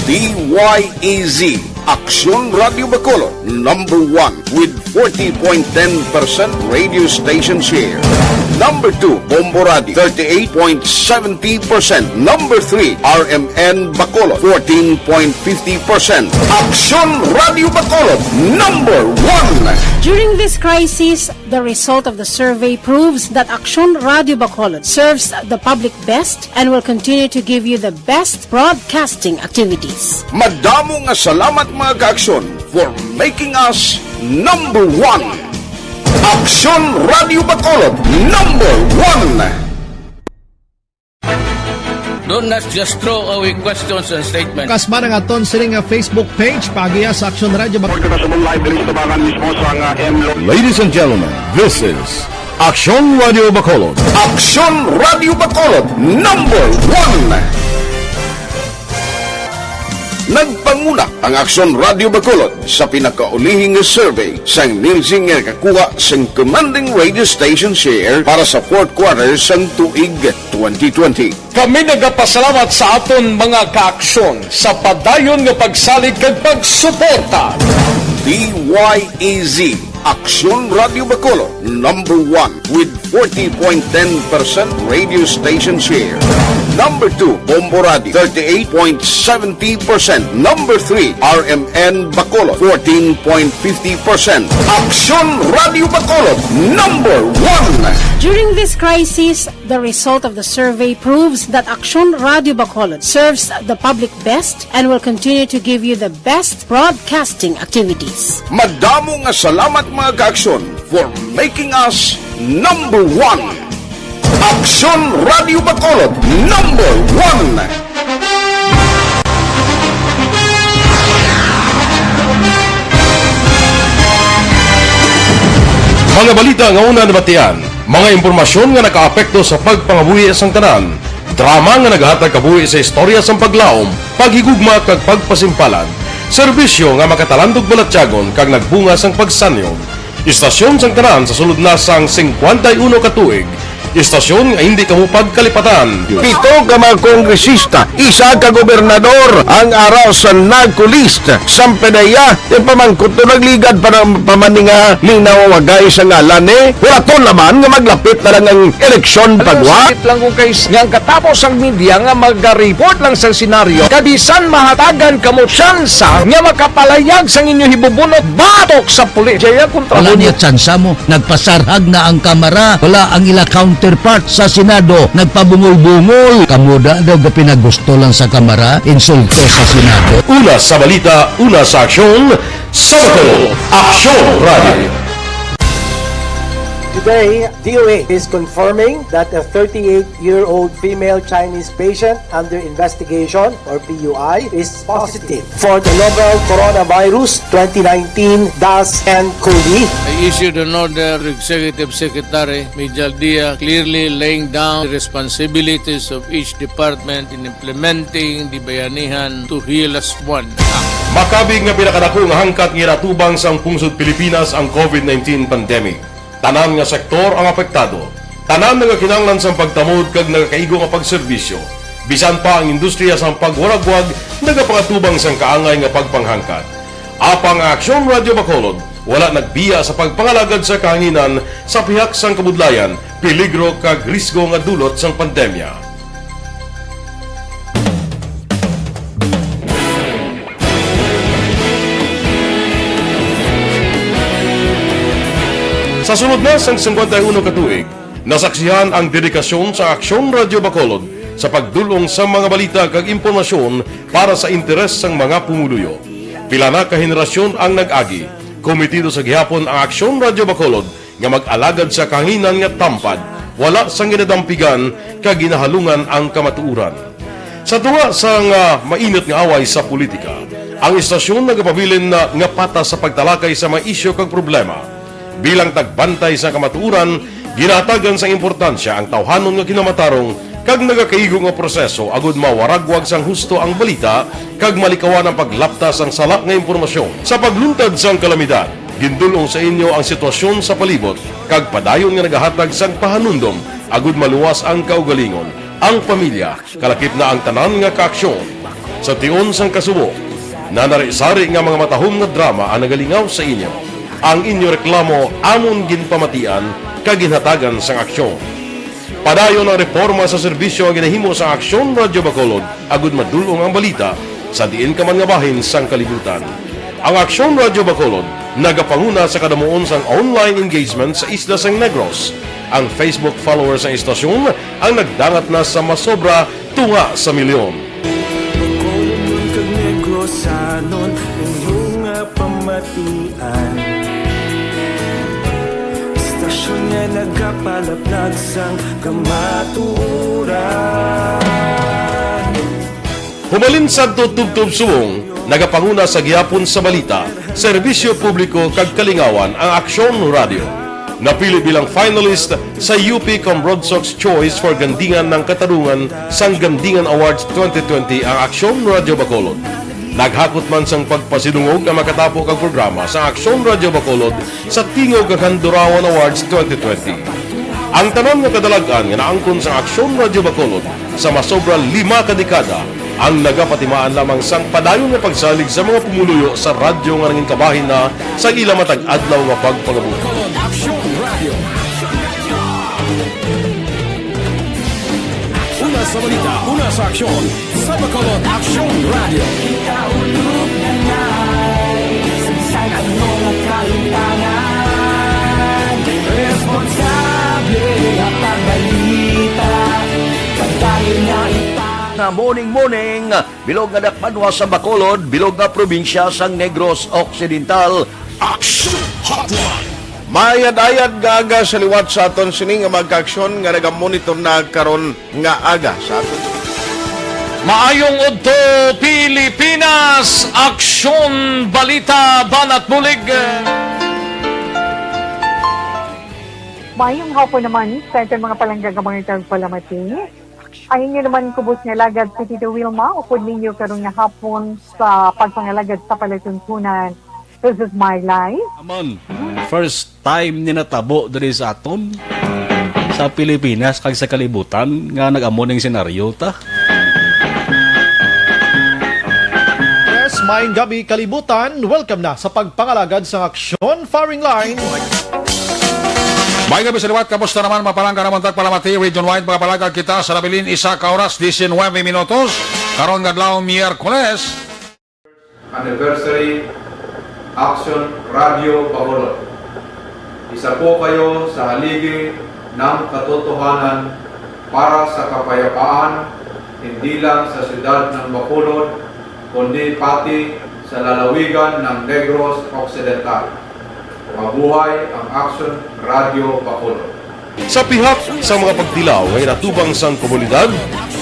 C: DYEZ Action Radio Bacolod, number 1 with 40.10% radio station share. Number 2, Bombo Radio, 38.70%. Number 3, RMN Bacolod, 14.50%. Action Radio Bacolod, number 1.
I: During this crisis, the result of the survey proves that Action Radio Bacolod serves the public best and will continue to give you the best broadcasting activities.
C: Madamo nga salamat mga kaaksyon for making us number 1. Action Radio Bacolod, number 1.
F: Do not just throw away questions and statements.
G: Kasma ng aton siling nga Facebook page, pagiya sa Action Radio.
A: Ladies and gentlemen, this is Action Radio Bacolod.
C: Action Radio Bacolod, number 1. Nagpanguna ang Aksyon Radio Bacolod sa pinakaulihing survey sang Nielsen nga kakuha sang commanding radio station share para sa fourth quarter sang tuig 2020.
H: Kami nagapasalamat sa aton mga kaaksyon sa padayon nga pagsalig kag pagsuporta.
C: DYEZ Aksyon Radio Bacolod, number 1 with 40.10% radio station share. Number 2, Bombo Radio, 38.70%. Number 3, RMN Bacolod, 14.50%. Aksyon Radio Bacolod, number 1.
I: During this crisis, the result of the survey proves that Aksyon Radio Bacolod serves the public best and will continue to give you the best broadcasting activities.
C: Madamo nga salamat mga kaaksyon for making us number 1. Aksyon Radio Bacolod, number 1.
A: Mga balita nga una nabatian, mga impormasyon nga nakaapekto sa pagpangabuhi sang tanan, drama nga naghatag kabuhi sa istorya sang paglaom, paghigugma kag pagpasimpalan, serbisyo nga makatalandog balatyagon kag nagbunga sang pagsanyog, istasyon sang tanan sa sulod na sang 51 katuig, istasyon nga hindi kamupag kalipatan.
H: 7 ka mga kongresista, 1 ka gobernador ang araw sa nagkulist sa pedaya yung pamangkot to nagligad para pamaninga linaw wagay sa ngalan wala to naman nga maglapit na lang ang eleksyon pagwa lang kung kays nga katapos ang media nga mag-report lang sa senaryo kabisan mahatagan kamo tsansa nga makapalayag sa inyo hibubunot batok sa pulisya kontra
P: Wala niya tsansa mo, nagpasarhag na ang kamera, wala ang ila counterpart sa Senado, nagpabungol-bungol. Kamuda daw ga pinagusto lang sa kamera, insulto sa Senado.
A: Una sa balita, una sa aksyon, sa Bacolod, Aksyon Radio.
K: Today, DOA is confirming that a 38-year-old female Chinese patient under investigation, or PUI, is positive for the novel coronavirus 2019-10-CoV.
F: I issued an order to Executive Secretary Mijal Dia clearly laying down the responsibilities of each department in implementing the Bayanihan to Heal as One Act.
A: Makabig nga pinakadako nga hangkat nga iratubang sang pungsod Pilipinas ang COVID-19 pandemic. Tanan nga sektor ang apektado. Tanan nga kinahanglan sang pagtamod kag nagakaigo nga pagserbisyo. Bisan pa ang industriya sang pagwaragwag nagapangatubang sang kaangay nga pagpanghangkat. Apang Aksyon Radio Bacolod wala nagbiya sa pagpangalagad sa kahanginan sa pihak sang kabudlayan, peligro kag risgo nga dulot sang pandemya. Sa sunod na sang 51 katuig, nasaksihan ang dedikasyon sa Aksyon Radio Bacolod sa pagdulong sa mga balita kag impormasyon para sa interes sang mga pumuluyo. Pila na ka henerasyon ang nag-agi, komitido sa gihapon ang Aksyon Radio Bacolod nga mag-alagad sa kahanginan nga tampad, wala sang ginadampigan kag ginahalungan ang kamatuuran. Sa tuwa sang mainit nga away sa politika, ang istasyon nagapabilin na nga patas sa pagtalakay sa mga isyu kag problema. Bilang tagbantay sa kamatuuran, ginatagan sa importansya ang tawhanon nga kinamatarong kag nagakaigo nga proseso agud mawaragwag sang husto ang balita kag malikawan ang paglapta sang sala nga impormasyon. Sa pagluntad sang kalamidad, gindulong sa inyo ang sitwasyon sa palibot kag padayon nga nagahatag sang pahanundom agud maluwas ang kaugalingon, ang pamilya, kalakip na ang tanan nga kaaksyon. Sa tion sang kasubo, nanari-sari nga mga matahom nga drama ang nagalingaw sa inyo. Ang inyo reklamo amon ginpamatian kaginhatagan sang aksyon. Padayon ang reforma sa serbisyo ang ginahimo sa Aksyon Radio Bacolod agud madulong ang balita sa diin ka man nga bahin sang kalibutan. Ang Aksyon Radio Bacolod nagapanguna sa kadamuon sang online engagement sa isla sang Negros. Ang Facebook followers sa istasyon ang nagdangat na sa masobra tunga sa milyon.
J: Bacolod kag Negros anon inyong pamatian. Istasyon nga nagapalaplag sang kamaturan.
A: Humalin sa tutubtub suwong, nagapanguna sa gihapon sa balita, serbisyo publiko kag kalingawan ang Aksyon Radio. Napili bilang finalist sa UP Comrodsox Choice for Gandingan ng Katarungan sang Gandingan Awards 2020 ang Aksyon Radio Bacolod. Naghakot man sang pagpasidungog ang makatapo kag programa sa Aksyon Radio Bacolod sa Tingog kag Handurawan Awards 2020. Ang tanan nga kadalagan nga naangkon sa Aksyon Radio Bacolod sa masobra 5 ka dekada ang nagapatimaan lamang sang padayon nga pagsalig sa mga pumuluyo sa radyo nga nanging kabahin na sa ila matag adlaw nga pagpangabuhi.
D: Action Radio. Una sa balita, una sa aksyon. Sa Bacolod Action Radio.
J: Kaulog na na'y Sansan ang mga kaintangan Responsable at pagbalita Kagaya na
H: Na morning, bilog nga dakpanwa sa Bacolod, bilog nga probinsya sang Negros Occidental.
D: Action Hotline.
C: Mayad-ayad nga aga sa liwat sa aton sining nga magka-aksyon nga nagamonitor na karon nga aga sa aton.
N: Maayong udto Pilipinas, Aksyon Balita Banat Bulig.
L: Mayong hapon naman sa ating mga palanggang mga tagpalamati. Ayun nyo naman kubos nga lagad si Tito Wilma upod ninyo karong nga hapon sa pagpangalagad sa palatuntunan. This is my life.
M: Amon, first time ni natabo diri sa aton sa Pilipinas kag sa kalibutan nga nag-amo ning senaryo ta.
G: Yes, maayong gabi kalibutan. Welcome na sa pagpangalagad sa Aksyon Firing Line.
N: May gabi sa liwat, kamusta naman mapalangga naman tagpalamati, region-wide mga palagag kita sa Labilin, isa ka oras, 19 minutos, karon nga adlaw Miyerkules.
O: Anniversary Action Radio Bacolod. Isa po kayo sa haligi ng katotohanan para sa kapayapaan, hindi lang sa siyudad ng Bacolod, kundi pati sa lalawigan ng Negros Occidental. Mabuhay ang Action Radio Bacolod.
A: Sa pihak sa mga pagtilaw ngay natubang sang komunidad,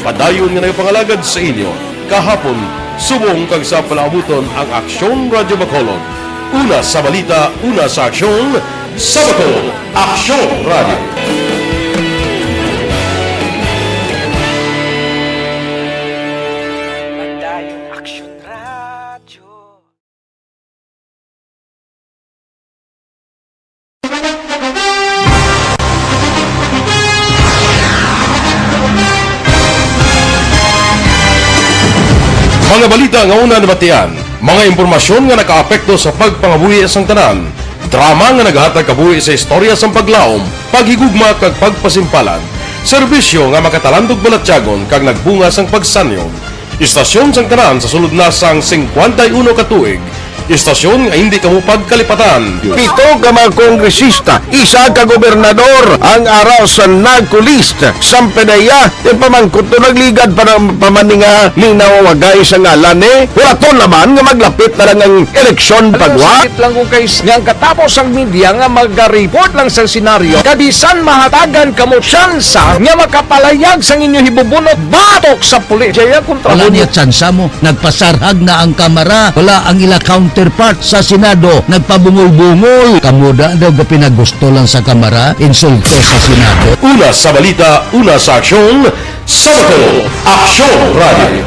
A: padayon nga nagpangalagad sa inyo. Kahapon, subong kag sa palabuton ang Aksyon Radio Bacolod. Una sa balita, una sa aksyon, sa Bacolod, Aksyon Radio. Mga balita nga una nabatian, mga impormasyon nga nakaapekto sa pagpangabuhi sang tanan, drama nga naghatag kabuhi sa istorya sang paglaom, paghigugma kag pagpasimpalan, serbisyo nga makatalandog balatyagon kag nagbunga sang pagsanyon, istasyon sang tanan sa sulod na sang 51 ka tuig, istasyon nga hindi kamupag kalipatan.
H: Pito ka mga kongresista, isa ka gobernador ang araw sa nagkulist sa pedaya yung pamangkot to nagligad para pamaninga linawagay sa ngalan wala to naman nga maglapit na lang ang eleksyon pagwa.
S: Sakit lang kung guys nga katapos ang media nga mag-report lang sa senaryo kadisan mahatagan kamo tsansa nga makapalayag sa inyo hibubunot batok sa pulis. Jaya kontra
P: Wala niya tsansa mo, nagpasarhag na ang kamara, wala ang ila counterpart sa Senado, nagpabungol-bungol. Kamuda daw pinagusto lang sa kamara, insulto sa Senado.
A: Una sa balita, una sa aksyon, sa Bacolod, Aksyon Radio.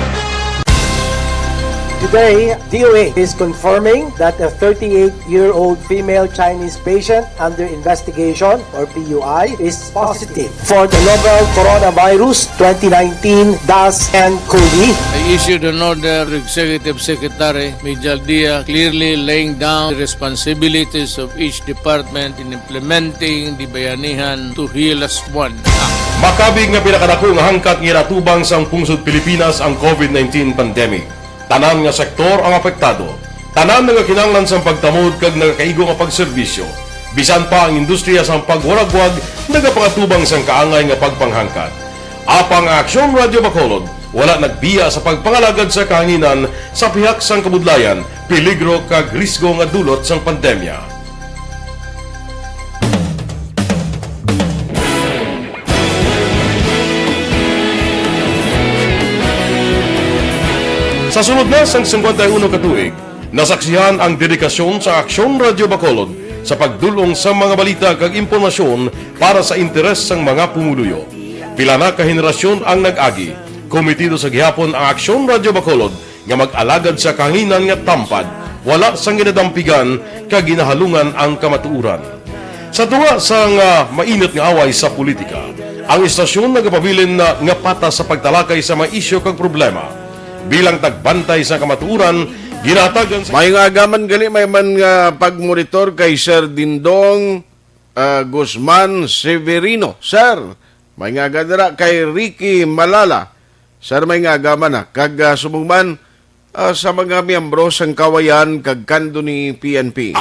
K: Today, DOA is confirming that a 38-year-old female Chinese patient under investigation, or PUI, is positive for the novel coronavirus 2019-nCoV.
F: I issued an order to Executive Secretary Mijal Dia clearly laying down the responsibilities of each department in implementing the Bayanihan to Heal as One Act.
A: Makabig nga pinakadako nga hangkat nga natubang sang pungsod Pilipinas ang COVID-19 pandemic. Tanan nga sektor ang apektado. Tanan nga kinahanglan sang pagtamod kag nagakaigo nga pagserbisyo. Bisan pa ang industriya sang pagwaragwag nagapangatubang sang kaangay nga pagpanghangkat. Apang Aksyon Radio Bacolod wala nagbiya sa pagpangalagad sa kahanginan sa pihak sang kabudlayan, peligro kag risgo nga dulot sang pandemya. Sa sunod na sang 51 ka tuig, nasaksihan ang dedikasyon sa Aksyon Radio Bacolod sa pagdulong sa mga balita kag impormasyon para sa interes sang mga pumuluyo. Pila na ka henerasyon ang nag-agi. Komitido sa gihapon ang Aksyon Radio Bacolod nga mag-alagad sa kahanginan nga tampad, wala sang ginadampigan kag ginahalungan ang kamatuuran. Sa tunga sa mainit nga away sa politika, ang istasyon nagapabilin na nga pata sa pagtalakay sa mga isyu kag problema. Bilang tagbantay sa kamatuuran, ginatagan sa...
C: May nga agaman gali, may man nga pagmonitor kay Sir Dindong Guzman Severino. Sir, may nga gadara kay Ricky Malala. Sir, may nga agaman na. Kag sumugman sa mga miyembro sang kawayan kag kando ni PNP.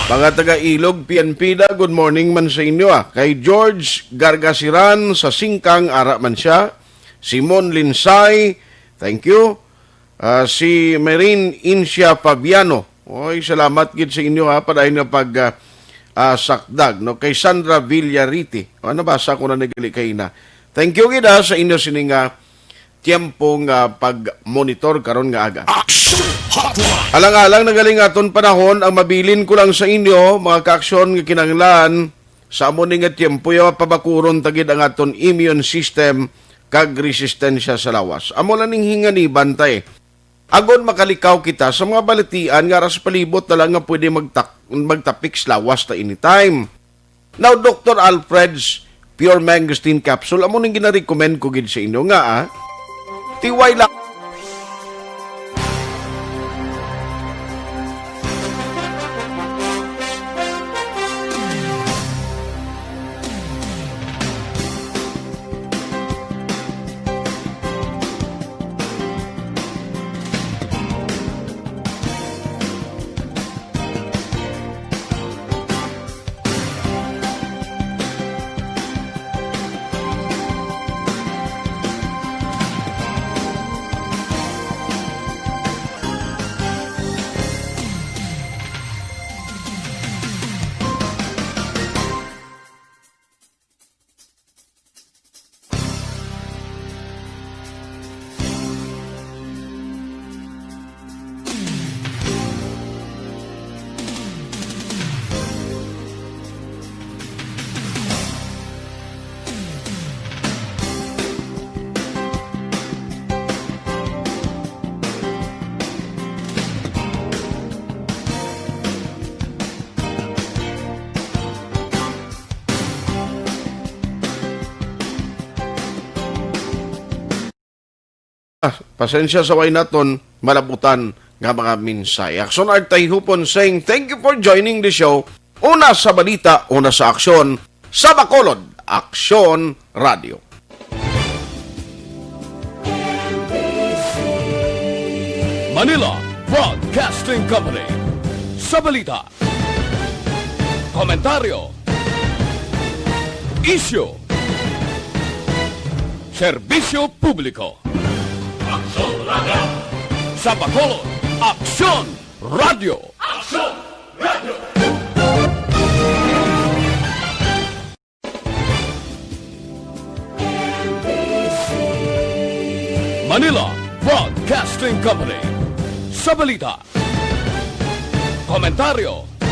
C: Mga taga Ilog, PNP da, good morning man sa inyo. Kay George Gargasiran sa Singkang, ara man siya. Simon Linsay, thank you. Si Marine Incia Fabiano. Oy, salamat gid sa inyo padayon nga pag sakdag, no? Kay Sandra Villariti. Ano basa ko na nagali kay na. Thank you gid sa inyo sining tiyempong pag-monitor karon nga aga. Alang-alang nagaling aton panahon, ang mabilin ko lang sa inyo, mga kaaksyon nga kinanglan sa amon nga tiyempo ya pabakuron tagid ang aton immune system kag resistensya sa lawas. Amo lang ning hingani bantay. Agon makalikaw kita sa mga balitian nga ras palibot na lang nga pwede magtapik sa lawas ta anytime. Now, Dr. Alfred's Pure Mangosteen Capsule, amo ning gina-recommend ko gid sa inyo nga tiway lang. Pasensya sa way naton, malabutan nga mga minsay. Aksyon Artay Hupon saying, thank you for joining the show. Una sa balita, una sa aksyon, sa Bacolod, Aksyon Radio.
D: Manila Broadcasting Company. Sa balita, komentaryo, isyu, serbisyo publiko. Aksyon Radio. Sa Bacolod, Aksyon Radio. Aksyon Radio. Manila Broadcasting Company. Sa balita, komentaryo,